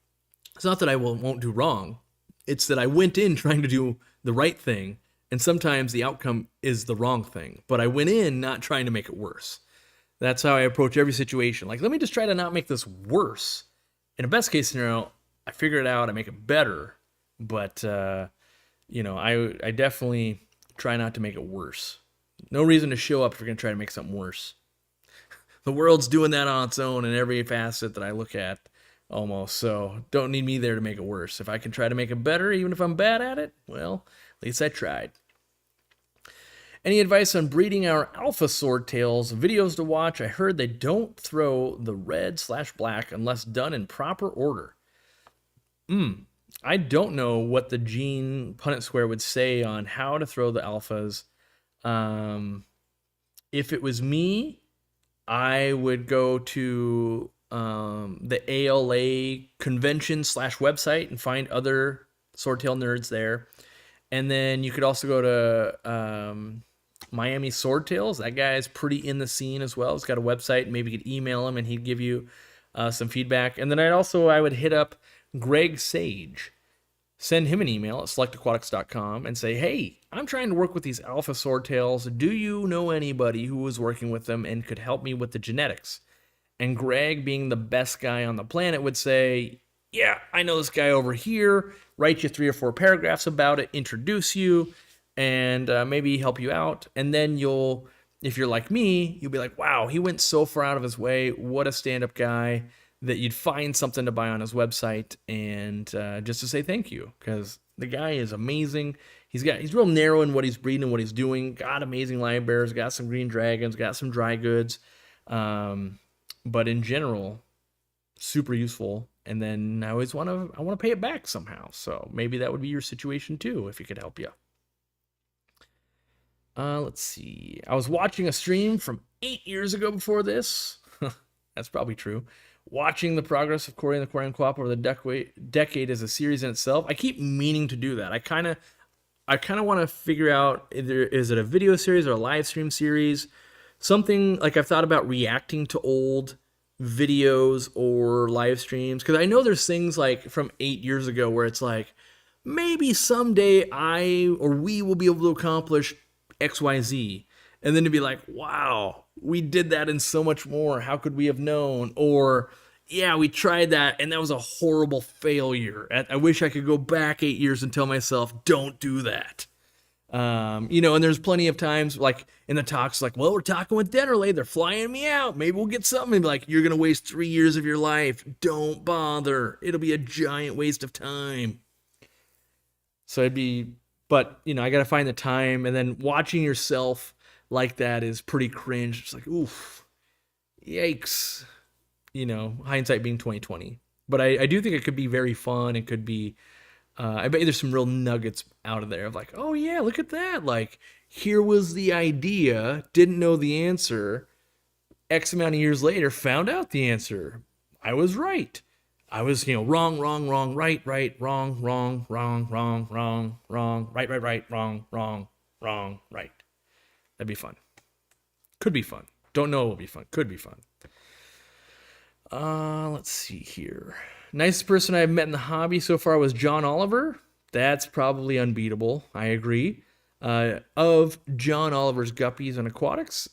It's not that I won't do wrong. It's that I went in trying to do the right thing, and sometimes the outcome is the wrong thing. But I went in not trying to make it worse. That's how I approach every situation. Like, let me just try to not make this worse. In a best case scenario, I figure it out, I make it better. But, I definitely try not to make it worse. No reason to show up if you're going to try to make something worse. The world's doing that on its own in every facet that I look at, almost. So don't need me there to make it worse. If I can try to make it better, even if I'm bad at it, well, at least I tried. Any advice on breeding our alpha swordtails? Videos to watch. I heard they don't throw the red/black unless done in proper order. I don't know what the Gene Punnett Square would say on how to throw the alphas. If it was me, I would go to the ALA convention/website and find other swordtail nerds there. And then you could also go to Miami Swordtails. That guy is pretty in the scene as well. He's got a website. Maybe you could email him and he'd give you some feedback. And then I would hit up Greg Sage. Send him an email at selectaquatics.com and say, hey, I'm trying to work with these alpha swordtails. Do you know anybody who is working with them and could help me with the genetics? And Greg, being the best guy on the planet, would say, yeah, I know this guy over here, write you 3 or 4 paragraphs about it, introduce you, and maybe help you out. And then if you're like me, you'll be like, wow, he went so far out of his way. What a stand-up guy, that you'd find something to buy on his website and just to say thank you, because the guy is amazing. He's real narrow in what he's breeding and what he's doing. Got amazing live bears, got some green dragons, got some dry goods. But in general, super useful. And then I always want to pay it back somehow. So maybe that would be your situation too, if he could help you. Let's see. I was watching a stream from 8 years ago before this. That's probably true. Watching the progress of Corey and the Aquarium Co-op over the decade as a series in itself. I keep meaning to do that. I kind of want to figure out, is it a video series or a live stream series? Something like I've thought about reacting to old videos or live streams, because I know there's things like from 8 years ago where it's like, maybe someday I or we will be able to accomplish XYZ. And then to be like, wow, we did that and so much more. How could we have known? Or, yeah, we tried that and that was a horrible failure. I wish I could go back 8 years and tell myself, don't do that. And there's plenty of times like in the talks, like, well, we're talking with Dennerley, they're flying me out. Maybe we'll get something. And be like, you're going to waste 3 years of your life. Don't bother. It'll be a giant waste of time. So I got to find the time, and then watching yourself like that is pretty cringe. It's like, oof, yikes. Hindsight being 2020. But I do think it could be very fun. It could be, I bet you there's some real nuggets out of there of like, oh yeah, look at that. Like, here was the idea, didn't know the answer. X amount of years later, found out the answer. I was right. I was, wrong, wrong, wrong, right, right, wrong, wrong, wrong, wrong, wrong, wrong, right, right, right, wrong, wrong, wrong, right. That'd be fun. Could be fun. Don't know it will be fun. Could be fun. Let's see here. Nicest person I've met in the hobby so far was John Oliver. That's probably unbeatable. I agree. Of John Oliver's Guppies and Aquatics,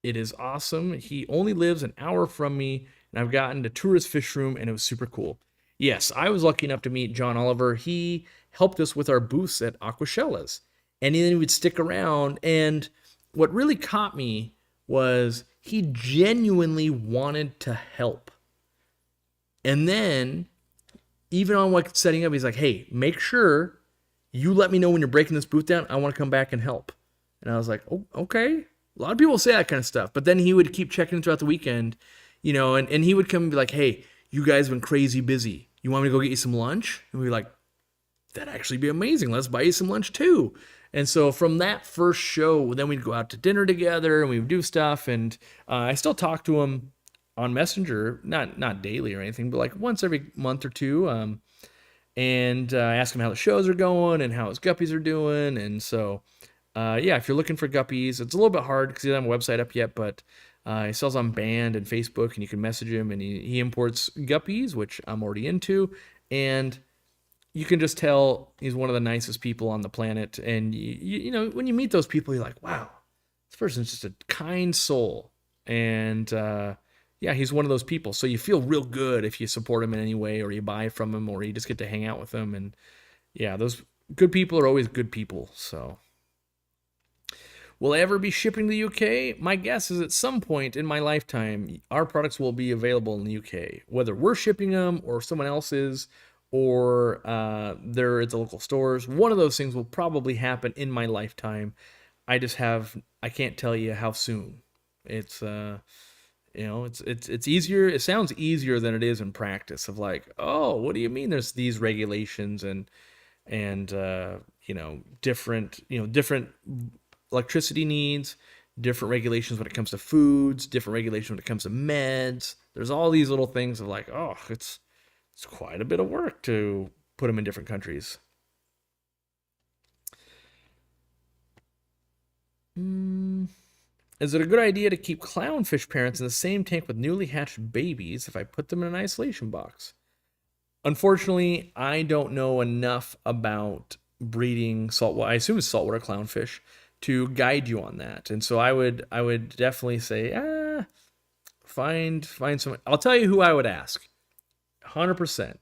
it is awesome. He only lives an hour from me, and I've gotten to tour his fish room, and it was super cool. Yes, I was lucky enough to meet John Oliver. He helped us with our booths at Aquashellas, and then he would stick around. And what really caught me was he genuinely wanted to help. And then, even on like setting up, he's like, hey, make sure you let me know when you're breaking this booth down. I want to come back and help. And I was like, oh, okay. A lot of people say that kind of stuff. But then he would keep checking in throughout the weekend, and he would come and be like, hey, you guys have been crazy busy. You want me to go get you some lunch? And we'd be like, that'd actually be amazing. Let's buy you some lunch too. And so from that first show, then we'd go out to dinner together and we would do stuff. And I still talk to him on Messenger, not daily or anything, but like once every month or two. And I ask him how the shows are going and how his guppies are doing. And so, if you're looking for guppies, it's a little bit hard because he doesn't have a website up yet, but he sells on Band and Facebook, and you can message him, and he imports guppies, which I'm already into. And you can just tell he's one of the nicest people on the planet. And, when you meet those people, you're like, wow, this person's just a kind soul. And, he's one of those people. So you feel real good if you support him in any way, or you buy from him, or you just get to hang out with him. And yeah, those good people are always good people. So will I ever be shipping to the UK? My guess is at some point in my lifetime, our products will be available in the UK, whether we're shipping them or someone else is, or they're at the local stores. One of those things will probably happen in my lifetime. I can't tell you how soon. It's it's easier. It sounds easier than it is in practice of like, oh, what do you mean there's these regulations and different electricity needs, different regulations when it comes to foods, different regulations when it comes to meds. There's all these little things of like, oh, it's quite a bit of work to put them in different countries. Is it a good idea to keep clownfish parents in the same tank with newly hatched babies if I put them in an isolation box? Unfortunately, I don't know enough about breeding saltwater. I assume it's saltwater clownfish to guide you on that. And so I would definitely say, find someone. I'll tell you who I would ask. 100%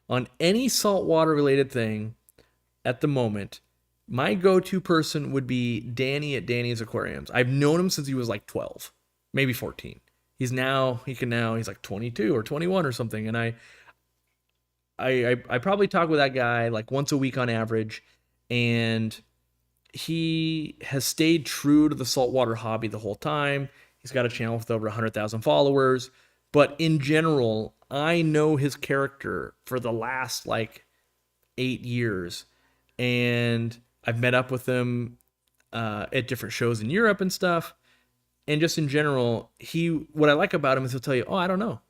on any saltwater related thing at the moment. My go-to person would be Danny at Danny's Aquariums. I've known him since he was like 12, maybe 14. He's like 22 or 21 or something. And I probably talk with that guy like once a week on average. And he has stayed true to the saltwater hobby the whole time. He's got a channel with over 100,000 followers. But in general, I know his character for the last like 8 years. And I've met up with him at different shows in Europe and stuff. And just in general, what I like about him is he'll tell you, oh, I don't know.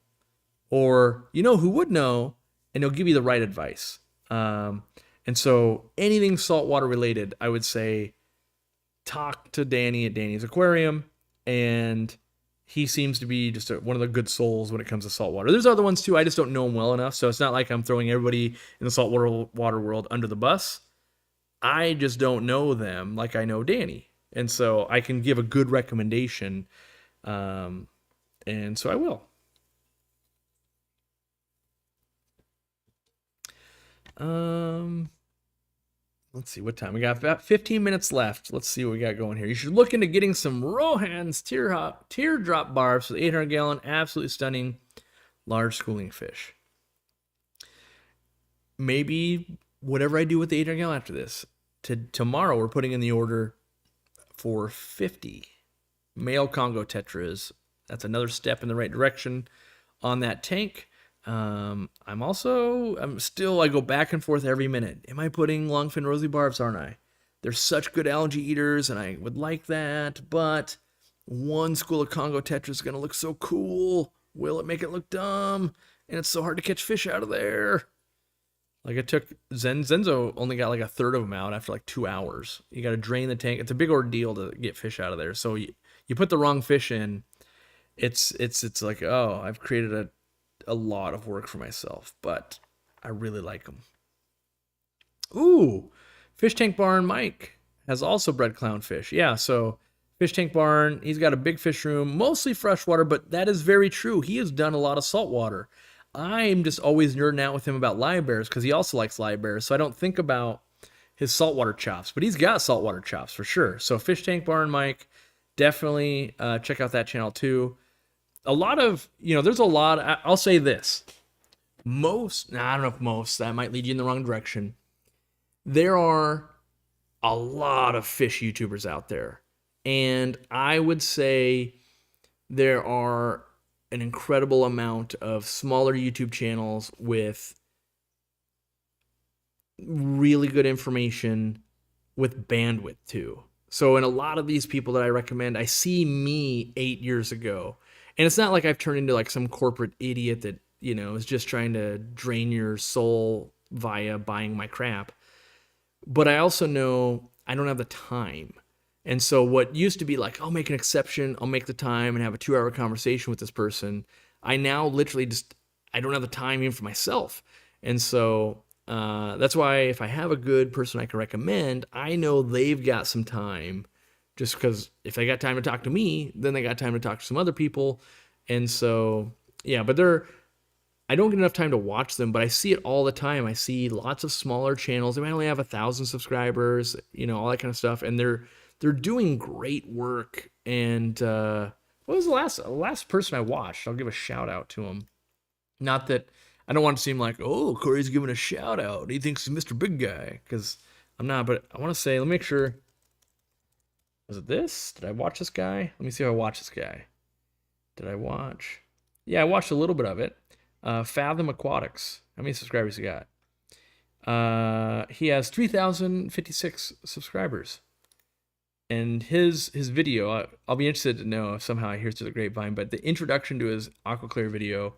Or, who would know? And he'll give you the right advice. And so anything saltwater related, I would say talk to Danny at Danny's Aquarium. And he seems to be just one of the good souls when it comes to saltwater. There's other ones too. I just don't know them well enough. So it's not like I'm throwing everybody in the saltwater world under the bus. I just don't know them like I know Danny. And so I can give a good recommendation. And so I will. Let's see what time we got. About 15 minutes left. Let's see what we got going here. You should look into getting some Rohan's teardrop barbs for the 800-gallon. Absolutely stunning large schooling fish. Maybe whatever I do with the 800-gallon after this. Tomorrow we're putting in the order for 50 male Congo tetras. That's another step in the right direction on that tank. I go back and forth every minute. Am I putting longfin rosy barbs, aren't I? They're such good algae eaters, and I would like that, but one school of Congo tetra is going to look so cool. Will it make it look dumb? And it's so hard to catch fish out of there. Like it took Zenzo only got like a third of them out after like 2 hours. You got to drain the tank. It's a big ordeal to get fish out of there. So you put the wrong fish in. It's like, oh, I've created a lot of work for myself, but I really like them. Ooh, Fish Tank Barn Mike has also bred clownfish. Yeah, so Fish Tank Barn, he's got a big fish room, mostly freshwater, but that is very true. He has done a lot of saltwater. I'm just always nerding out with him about live bears because he also likes live bears, so I don't think about his saltwater chops, but he's got saltwater chops for sure. So Fish Tank Barn Mike, definitely check out that channel too. There's a lot. I'll say this. I don't know if most, that might lead you in the wrong direction. There are a lot of fish YouTubers out there. And I would say there are an incredible amount of smaller YouTube channels with really good information with bandwidth too. So in a lot of these people that I recommend, I see me 8 years ago. And it's not like I've turned into like some corporate idiot that, is just trying to drain your soul via buying my crap. But I also know I don't have the time. And so what used to be like, I'll make an exception, I'll make the time and have a 2-hour conversation with this person. I now literally I don't have the time even for myself. And so that's why if I have a good person I can recommend, I know they've got some time. Just because if they got time to talk to me, then they got time to talk to some other people. And so, yeah, but I don't get enough time to watch them, but I see it all the time. I see lots of smaller channels. They might only have 1,000 subscribers, all that kind of stuff. And they're doing great work. And what was the last person I watched? I'll give a shout out to him. Not that I don't want to seem like, oh, Corey's giving a shout out. He thinks he's Mr. Big Guy, because I'm not. But I want to say, let me make sure. Was it this? Did I watch this guy? Let me see if I watched this guy. Did I watch? Yeah, I watched a little bit of it. Fathom Aquatics. How many subscribers he got? He has 3,056 subscribers. And his video, I'll be interested to know if somehow I hear through the grapevine, but the introduction to his Aquaclear video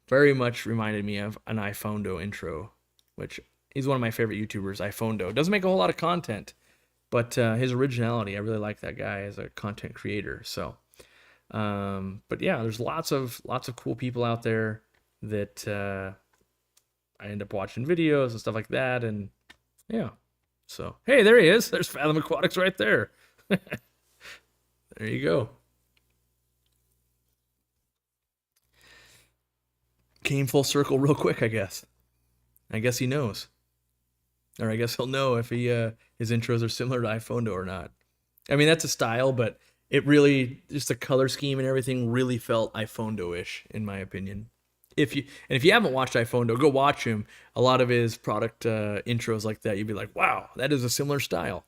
very much reminded me of an iPhondo intro, which he's one of my favorite YouTubers, iPhondo. Doesn't make a whole lot of content, but his originality, I really like that guy as a content creator. So, but yeah, there's lots of cool people out there that I end up watching videos and stuff like that. And yeah, so hey, there he is. There's Fathom Aquatics right there. There you go. Came full circle real quick, I guess. I guess he knows. Or I guess he'll know if his intros are similar to iPhondo or not. I mean, that's a style, but it really, just the color scheme and everything really felt iPhondo-ish, in my opinion. If you haven't watched iPhondo, go watch him. A lot of his product intros like that, you'd be like, wow, that is a similar style.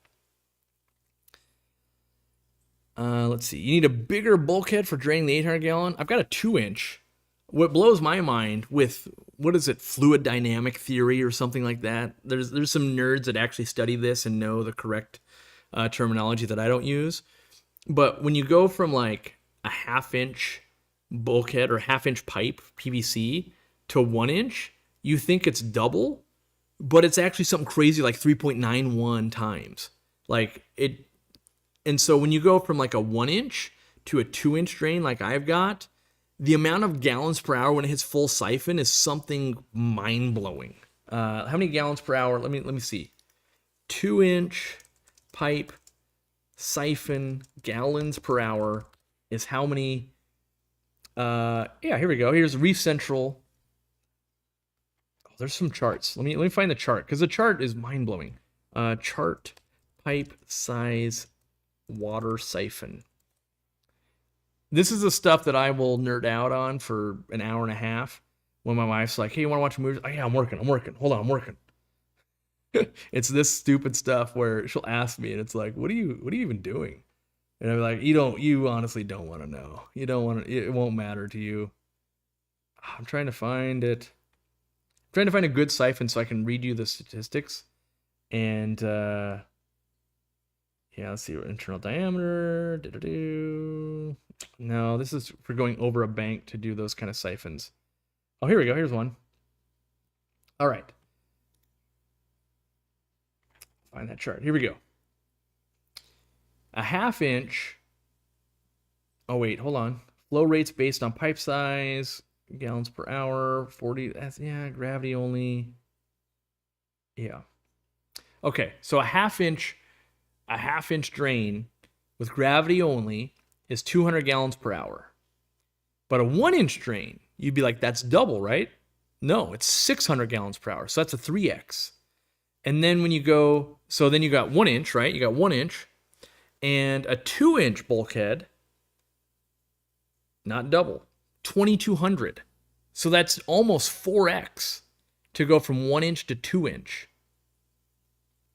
Let's see. You need a bigger bulkhead for draining the 800-gallon. I've got a 2-inch. What blows my mind with, what is it, fluid dynamic theory or something like that? There's some nerds that actually study this and know the correct terminology that I don't use. But when you go from like a 1/2-inch bulkhead or 1/2-inch pipe, PVC, to 1-inch, you think it's double, but it's actually something crazy like 3.91 times. Like it. And so when you go from like a 1-inch to a 2-inch drain like I've got, the amount of gallons per hour when it hits full siphon is something mind-blowing. How many gallons per hour? Let me see. 2-inch pipe siphon gallons per hour is how many? Yeah, here we go. Here's Reef Central. Oh, there's some charts. Let me find the chart because the chart is mind-blowing. Chart pipe size water siphon. This is the stuff that I will nerd out on for an hour and a half when my wife's like, hey, you want to watch a movie? Oh, yeah, I'm working. Hold on, I'm working. It's this stupid stuff where she'll ask me and it's like, what are you even doing? And I'm like, you honestly don't want to know. You don't want to, it won't matter to you. I'm trying to find it. I'm trying to find a good siphon so I can read you the statistics. And, yeah, let's see, internal diameter. No, this is for going over a bank to do those kind of siphons. Oh, here we go. Here's one. All right. Find that chart. Here we go. A 1/2 inch. Oh, wait, hold on. Flow rates based on pipe size, gallons per hour, 40. That's, yeah, gravity only. Yeah. Okay, so a 1/2 inch drain with gravity only is 200 gallons per hour. But a 1-inch drain, you'd be like, that's double, right? No, it's 600 gallons per hour. So that's a 3x. And then when you go, so then you got 1 inch, right? You got 1 inch and a 2-inch bulkhead, not double, 2,200. So that's almost 4x to go from 1 inch to 2 inch.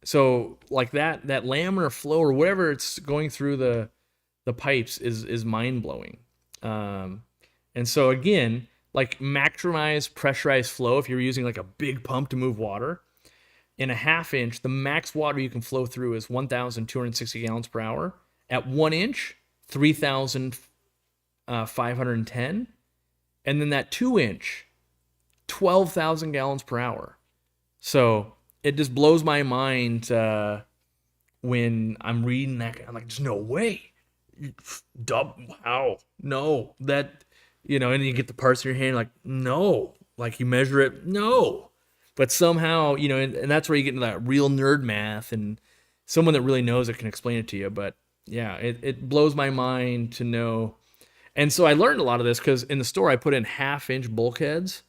So like that laminar flow or whatever it's going through the pipes is mind blowing. And so again, like maximize pressurized flow. If you're using like a big pump to move water, in a 1/2 inch, the max water you can flow through is 1,260 gallons per hour. At 1 inch, 3,510. And then that 2 inch, 12,000 gallons per hour. So it just blows my mind when I'm reading that. I'm like, there's no way. Wow. No. That, and you get the parts in your hand, like, no. Like you measure it, no. But somehow, and that's where you get into that real nerd math and someone that really knows it can explain it to you. But yeah, it blows my mind to know. And so I learned a lot of this because in the store I put in 1/2 inch bulkheads.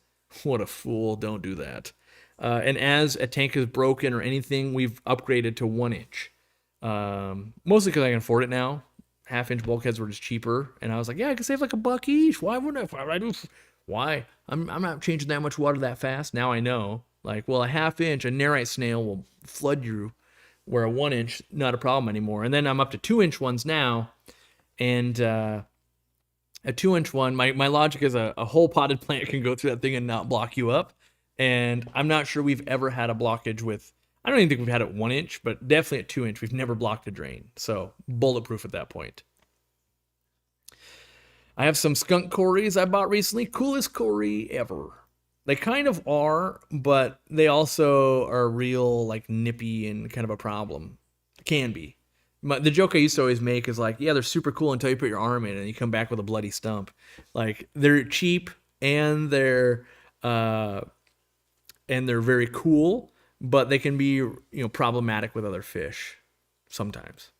What a fool. Don't do that. And as a tank is broken or anything, we've upgraded to 1 inch. Mostly because I can afford it now. 1/2 inch bulkheads were just cheaper. And I was like, yeah, I can save like $1 each. Why wouldn't I? Why? I'm not changing that much water that fast. Now I know. Like, well, a 1/2 inch, a Nerite snail will flood you, where a 1 inch, not a problem anymore. And then I'm up to 2-inch ones now. And a 2-inch one, my logic is a whole potted plant can go through that thing and not block you up. And I'm not sure we've ever had a blockage with, I don't even think we've had it 1 inch, but definitely at 2 inch, we've never blocked a drain. So bulletproof at that point. I have some skunk Corys I bought recently. Coolest Cory ever. They kind of are, but they also are real like nippy and kind of a problem. Can be. The joke I used to always make is like, yeah, they're super cool until you put your arm in and you come back with a bloody stump. Like they're cheap and they're very cool, but they can be problematic with other fish sometimes.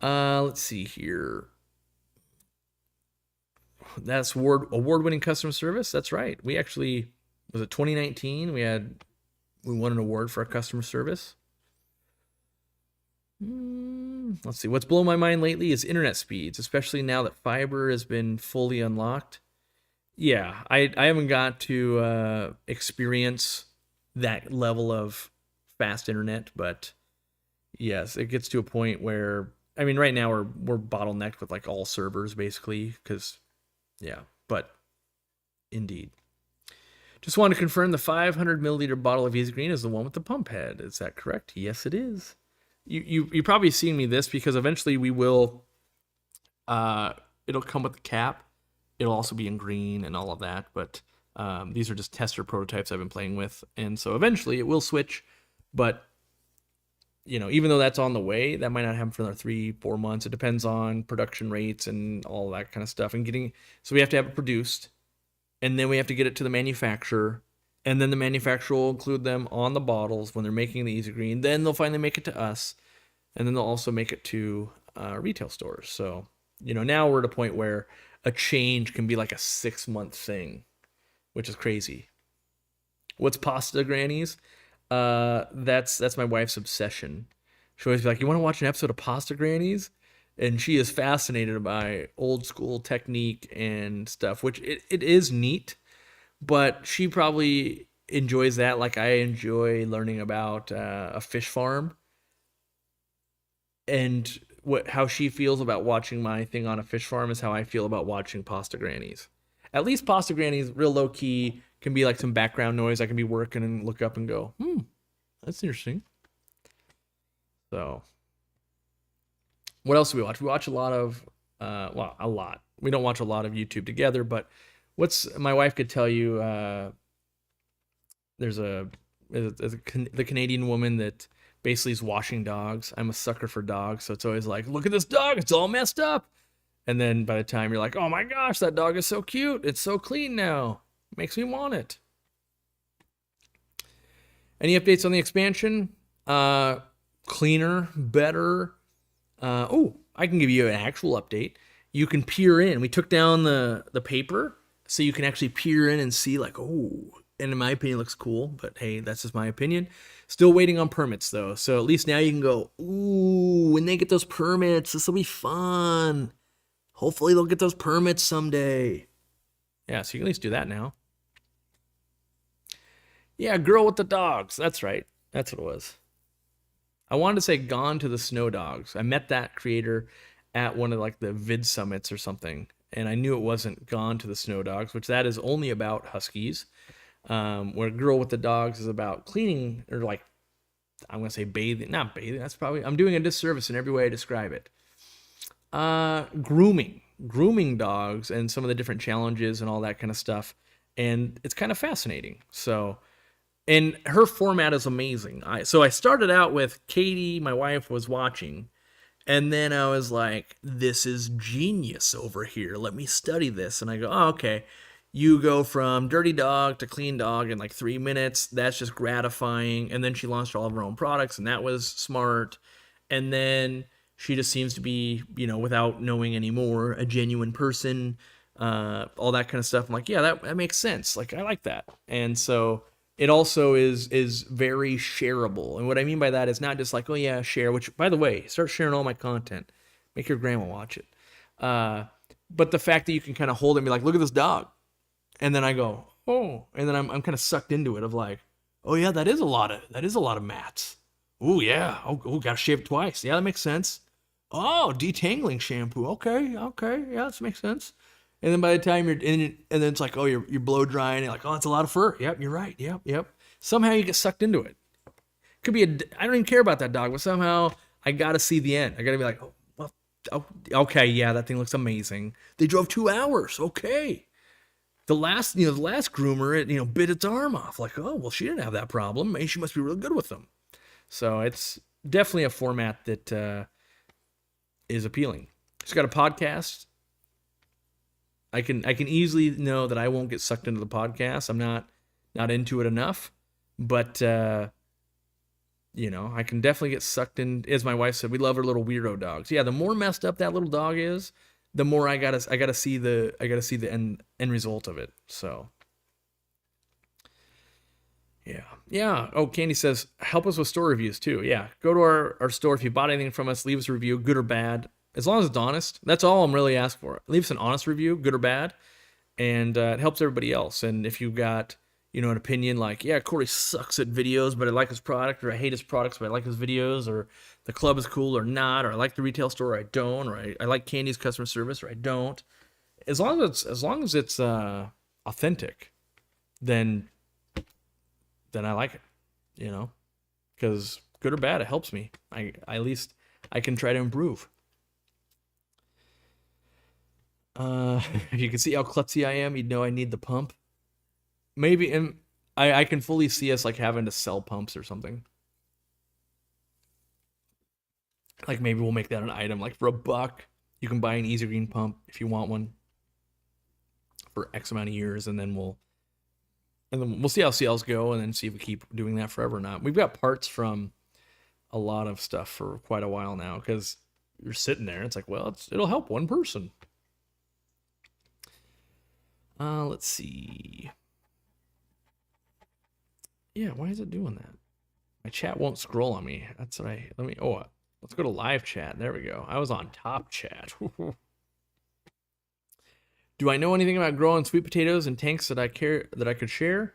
Let's see here. That's award-winning customer service. That's right. We actually, was it 2019? We won an award for our customer service. Let's see. What's blown my mind lately is internet speeds, especially now that fiber has been fully unlocked. Yeah, I haven't got to experience that level of fast internet, but yes, it gets to a point where, I mean, right now we're bottlenecked with like all servers basically, because yeah, but indeed. Just want to confirm the 500 milliliter bottle of Easy Green is the one with the pump head. Is that correct? Yes, it is. You probably seen me this because eventually we will, it'll come with the cap. It'll also be in green and all of that, but these are just tester prototypes I've been playing with. And so eventually it will switch, but even though that's on the way, that might not happen for another 3, 4 months. It depends on production rates and all that kind of stuff. And so we have to have it produced, and then we have to get it to the manufacturer, and then the manufacturer will include them on the bottles when they're making the Easy Green. Then they'll finally make it to us, and then they'll also make it to retail stores. So, now we're at a point where a change can be like a 6-month thing, which is crazy. What's pasta grannies? That's my wife's obsession. She always be like, "You want to watch an episode of Pasta Grannies?" And she is fascinated by old school technique and stuff, which it is neat, but she probably enjoys that like I enjoy learning about a fish farm, and how she feels about watching my thing on a fish farm is how I feel about watching Pasta Grannies. At least Pasta Grannies, real low key, can be like some background noise. I can be working and look up and go, that's interesting. So, what else do we watch? We watch a lot of, a lot. We don't watch a lot of YouTube together, but my wife could tell you, there's the Canadian woman that basically is washing dogs. I'm a sucker for dogs, so it's always like, look at this dog, it's all messed up. And then by the time you're like, oh my gosh, that dog is so cute, it's so clean now, makes me want it. Any updates on the expansion? Cleaner, better. I can give you an actual update. You can peer in. We took down the paper, so you can actually peer in and see like, and in my opinion, it looks cool, but hey, that's just my opinion. Still waiting on permits though, so at least now you can go, when they get those permits, this will be fun. Hopefully they'll get those permits someday. Yeah, so you can at least do that now. Yeah, Girl with the Dogs. That's right. That's what it was. I wanted to say Gone to the Snow Dogs. I met that creator at one of like the vid summits or something, and I knew it wasn't Gone to the Snow Dogs, which that is only about huskies. Where Girl with the Dogs is about cleaning, or like, I'm going to say bathing. Not bathing. That's probably, I'm doing a disservice in every way I describe it. Grooming dogs and some of the different challenges and all that kind of stuff. And it's kind of fascinating. So, and her format is amazing. So I started out with Katie, my wife, was watching, and then I was like, this is genius over here. Let me study this. And I go, oh, okay. You go from dirty dog to clean dog in like 3 minutes. That's just gratifying. And then she launched all of her own products, and that was smart. And then she just seems to be, without knowing anymore, a genuine person, all that kind of stuff. I'm like, yeah, that makes sense. Like, I like that. And so it also is very shareable. And what I mean by that is not just like, oh yeah, share, which, by the way, start sharing all my content. Make your grandma watch it. But the fact that you can kind of hold it and be like, look at this dog. And then I go, oh, and then I'm kind of sucked into it of like, oh yeah, that is a lot of mats. Oh yeah, gotta shave twice. Yeah, that makes sense. Oh, detangling shampoo. Okay, yeah, that makes sense. And then by the time you're in it, and then it's like, oh, you're blow drying. And you're like, oh, it's a lot of fur. Yep, you're right. Yep. Somehow you get sucked into it. Could be I don't even care about that dog, but somehow I gotta see the end. I gotta be like, oh, well, okay, yeah, that thing looks amazing. They drove 2 hours. Okay. The last groomer, it bit its arm off. Like, oh, well, she didn't have that problem. Maybe she must be real good with them. So it's definitely a format that is appealing. She's got a podcast. I can easily know that I won't get sucked into the podcast. I'm not into it enough, but I can definitely get sucked in. As my wife said, we love her little weirdo dogs. Yeah, the more messed up that little dog is, the more I gotta see the end result of it. So yeah. Oh, Candy says help us with store reviews too. Yeah, go to our store if you bought anything from us. Leave us a review, good or bad, as long as it's honest. That's all I'm really asking for. Leave us an honest review, good or bad, and it helps everybody else. And if you've got an opinion like, yeah, Corey sucks at videos, but I like his product, or I hate his products, but I like his videos, or the club is cool or not, or I like the retail store, or I don't, or I like Candy's customer service, or I don't. As long as it's authentic, then I like it, because good or bad, it helps me. At least I can try to improve. If you can see how klutzy I am, you'd know I need the pump. Maybe, and I can fully see us like having to sell pumps or something. Like maybe we'll make that an item. Like for $1, you can buy an Easy Green pump if you want one for X amount of years, and then we'll see how sales go, and then see if we keep doing that forever or not. We've got parts from a lot of stuff for quite a while now because you're sitting there. It's like, well, it'll help one person. Let's see. Yeah, why is it doing that? My chat won't scroll on me. That's what let's go to live chat. There we go. I was on top chat. Do I know anything about growing sweet potatoes in tanks that I could share?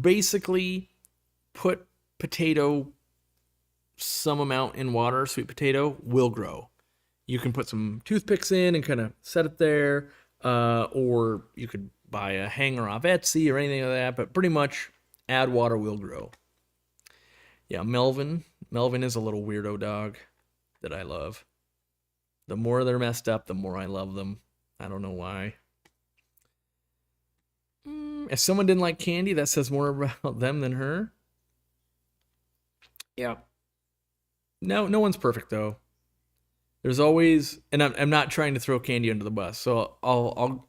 Basically, put potato some amount in water, sweet potato will grow. You can put some toothpicks in and kind of set it there, or you could buy a hanger off Etsy or anything like that, but pretty much add water, will grow. Yeah, Melvin is a little weirdo dog that I love. The more they're messed up, the more I love them. I don't know why. If someone didn't like candy, that says more about them than her. Yeah. No one's perfect though. There's always, and I'm not trying to throw candy under the bus, so I'll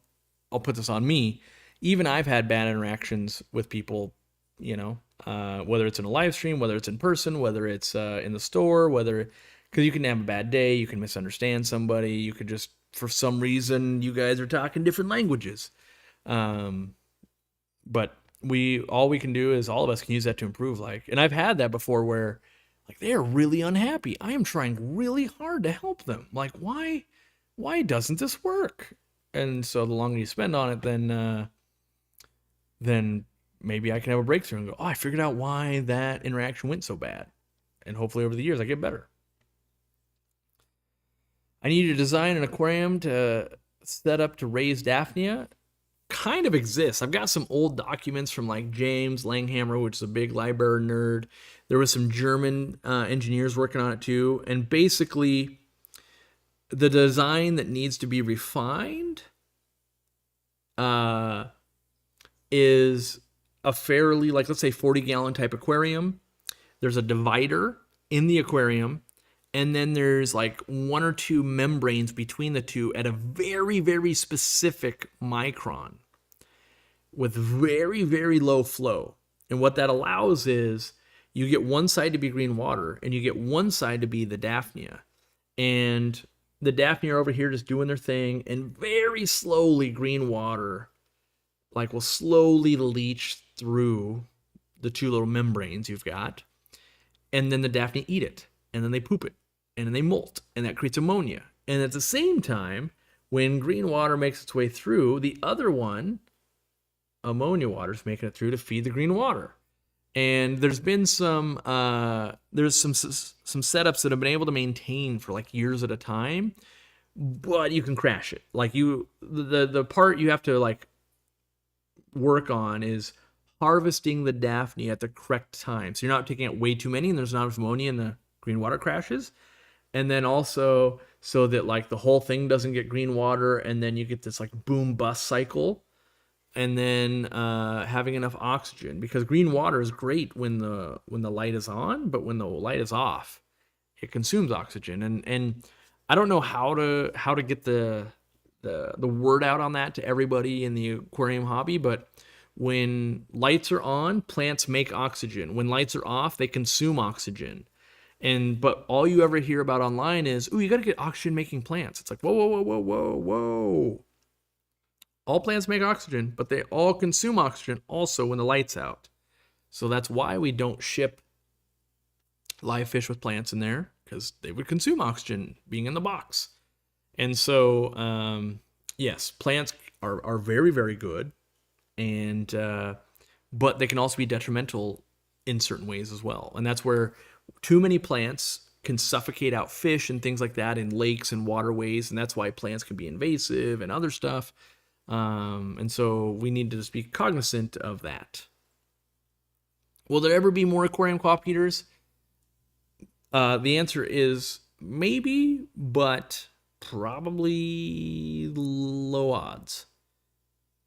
put this on me. Even I've had bad interactions with people, whether it's in a live stream, whether it's in person, whether it's in the store, because you can have a bad day, you can misunderstand somebody, you could just, for some reason, you guys are talking different languages. But all we can do is all of us can use that to improve. And I've had that before where they are really unhappy. I am trying really hard to help them. Why doesn't this work? And so the longer you spend on it, then maybe I can have a breakthrough and go, oh, I figured out why that interaction went so bad. And hopefully over the years I get better. I need to design an aquarium to set up to raise Daphnia. Kind of exists. I've got some old documents from James Langhammer, which is a big library nerd. There was some German engineers working on it too. And basically, the design that needs to be refined is a fairly, let's say 40-gallon type aquarium. There's a divider in the aquarium, and then there's 1 or 2 membranes between the two at a very, very specific micron with very, very low flow. And what that allows is you get one side to be green water and you get one side to be the Daphnia. And the Daphnia are over here just doing their thing, and very slowly green water will slowly leach through the 2 little membranes you've got. And then the Daphnia eat it, and then they poop it, and then they molt, and that creates ammonia. And at the same time, when green water makes its way through, the other one, ammonia water, is making it through to feed the green water. And there's been some setups that have been able to maintain for years at a time, but you can crash it. The part you have to work on is harvesting the Daphnia at the correct time. So you're not taking out way too many, and there's not enough ammonia and the green water crashes. And then also so that the whole thing doesn't get green water, and then you get this boom bust cycle. And then having enough oxygen, because green water is great when the light is on, but when the light is off, it consumes oxygen. And I don't know how to get the word out on that to everybody in the aquarium hobby, but when lights are on, plants make oxygen. When lights are off, they consume oxygen. But all you ever hear about online is, ooh, you got to get oxygen making plants. It's whoa, whoa, whoa, whoa, whoa, whoa. All plants make oxygen, but they all consume oxygen also when the light's out. So that's why we don't ship live fish with plants in there, because they would consume oxygen being in the box. And so, yes, plants are very, very good, but they can also be detrimental in certain ways as well. And that's where too many plants can suffocate out fish and things like that in lakes and waterways, and that's why plants can be invasive and other stuff. And so we need to just be cognizant of that. Will there ever be more aquarium co-op heaters? The answer is maybe, but probably low odds.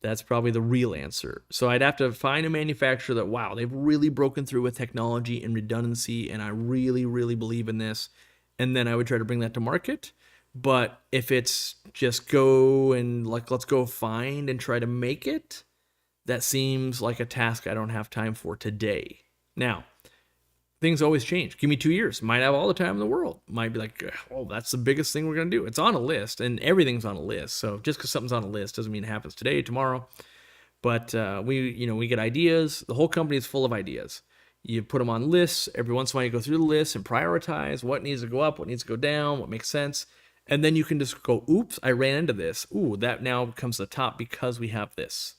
That's probably the real answer. So I'd have to find a manufacturer that, wow, they've really broken through with technology and redundancy, and I really, really believe in this. and then I would try to bring that to market. But if it's just go and like, let's go find and try to make it, that seems like a task I don't have time for today. Now, things always change. Give me 2 years. Might have all the time in the world. Might be like, oh, that's the biggest thing we're going to do. It's on a list, and everything's on a list. So just because something's on a list doesn't mean it happens today, tomorrow. But we get ideas. The whole company is full of ideas. You put them on lists. Every once in a while, you go through the list and prioritize what needs to go up, what needs to go down, what makes sense. And then you can just go, oops, I ran into this. Ooh, that now becomes the top because we have this.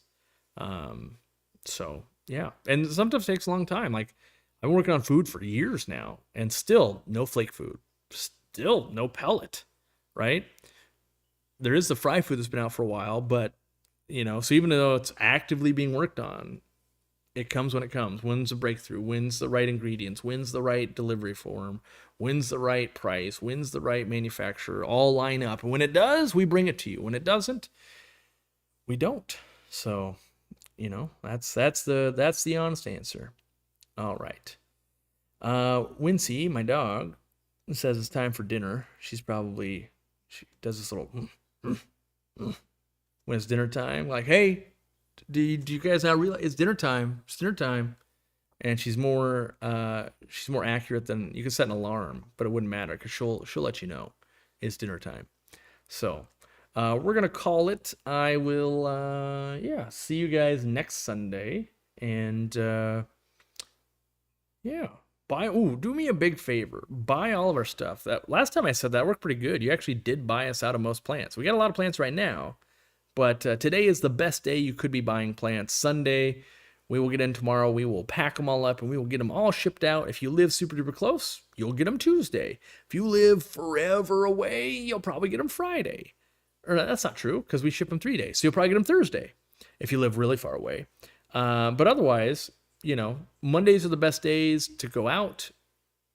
So, yeah. And sometimes it takes a long time. Like, I've been working on food for years now, and still no flake food. Still no pellet, right? There is the fry food that's been out for a while, but, so even though it's actively being worked on, it comes when it comes. When's the breakthrough? When's the right ingredients? When's the right delivery form? When's the right price? When's the right manufacturer? All line up. And when it does, we bring it to you. When it doesn't, we don't. So, that's the honest answer. All right. Wincy, my dog, says it's time for dinner. She does this little when it's dinner time. Like, hey, do you guys not realize it's dinner time? It's dinner time. And she's more accurate than you can set an alarm, but it wouldn't matter because she'll let you know it's dinner time. So we're gonna call it. I will see you guys next Sunday, and do me a big favor. Buy all of our stuff. That last time I said that worked pretty good. You actually did buy us out of most plants. We got a lot of plants right now, but today is the best day you could be buying plants. Sunday, we will get in tomorrow. We will pack them all up and we will get them all shipped out. If you live super duper close, you'll get them Tuesday. If you live forever away, you'll probably get them Friday. Or that's not true because we ship them 3 days. So you'll probably get them Thursday if you live really far away. But otherwise, Mondays are the best days to go out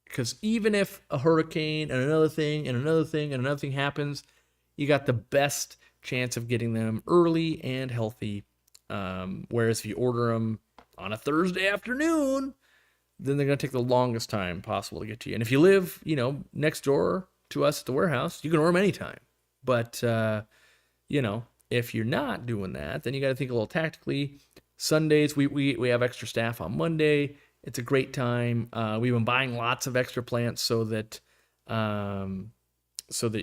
because even if a hurricane and another thing and another thing and another thing happens, you got the best chance of getting them early and healthy. Whereas if you order them on a Thursday afternoon, then they're going to take the longest time possible to get to you. And if you live, next door to us at the warehouse, you can order them anytime. But, if you're not doing that, then you got to think a little tactically. Sundays, we have extra staff on Monday. It's a great time. We've been buying lots of extra plants so that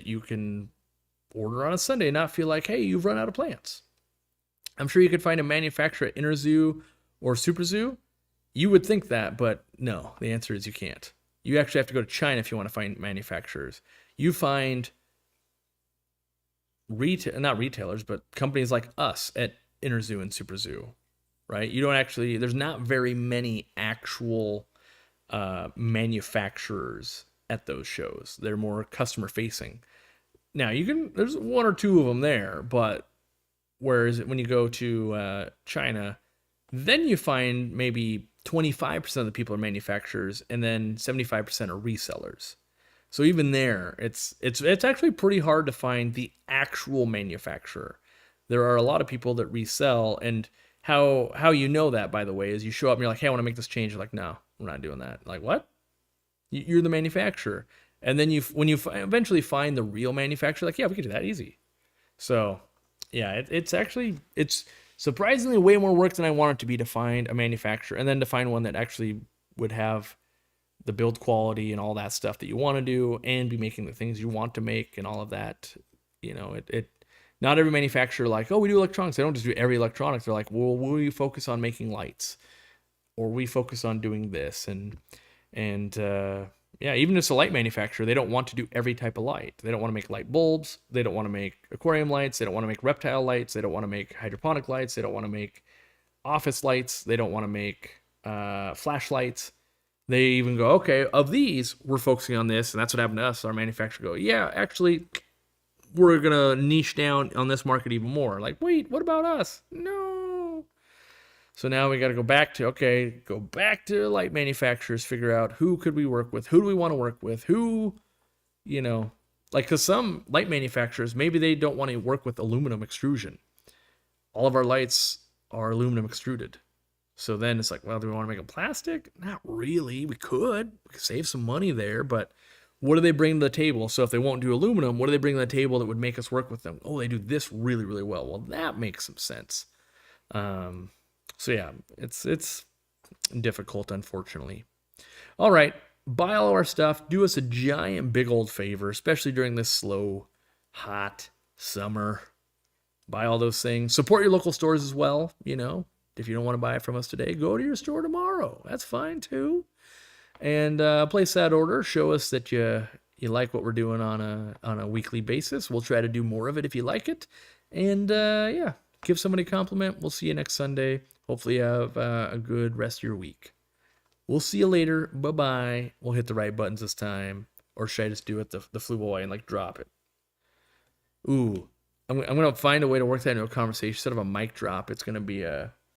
you can order on a Sunday and not feel like, hey, you've run out of plants. I'm sure you could find a manufacturer at InterZoo or SuperZoo. You would think that, but no, the answer is you can't. You actually have to go to China if you want to find manufacturers. You find not retailers, but companies like us at InterZoo and SuperZoo, right? There's not very many actual manufacturers at those shows. They're more customer facing. Now there's one or two of them there, but whereas when you go to China, then you find maybe 25% of the people are manufacturers and then 75% are resellers. So even there, it's actually pretty hard to find the actual manufacturer. There are a lot of people that resell, and how you know that, by the way, is you show up and you're like, hey, I want to make this change. You're like, no, we're not doing that. Like, what? You're the manufacturer. And then when you eventually find the real manufacturer, like, yeah, we can do that easy. So yeah, it's surprisingly way more work than I want it to be to find a manufacturer and then to find one that actually would have the build quality and all that stuff that you want to do and be making the things you want to make and all of that. Not every manufacturer like, oh, we do electronics. They don't just do every electronics. They're like, well, we focus on making lights, or we focus on doing this. And even as a light manufacturer, they don't want to do every type of light. They don't want to make light bulbs. They don't want to make aquarium lights. They don't want to make reptile lights. They don't want to make hydroponic lights. They don't want to make office lights. They don't want to make flashlights. They even go, okay, of these, we're focusing on this, and that's what happened to us. Our manufacturer go, yeah, actually, we're going to niche down on this market even more. Like, wait, what about us? No. So now we got to go back to light manufacturers, figure out who could we work with, who do we want to work with, who, because some light manufacturers, maybe they don't want to work with aluminum extrusion. All of our lights are aluminum extruded. So then it's like, well, do we want to make a plastic? Not really. We could save some money there, but what do they bring to the table? So if they won't do aluminum, what do they bring to the table that would make us work with them? Oh, they do this really, really well. Well, that makes some sense. So yeah, it's difficult, unfortunately. All right, buy all our stuff. Do us a giant, big old favor, especially during this slow, hot summer. Buy all those things. Support your local stores as well. You know, if you don't want to buy it from us today, go to your store tomorrow. That's fine too. And place that order. Show us that you like what we're doing on a weekly basis. We'll try to do more of it if you like it. And yeah, give somebody a compliment. We'll see you next Sunday. Hopefully you have a good rest of your week. We'll see you later. Bye-bye. We'll hit the right buttons this time. Or should I just do it the Flubo way and like drop it? Ooh. I'm going to find a way to work that into a conversation. Instead of a mic drop, it's going to be a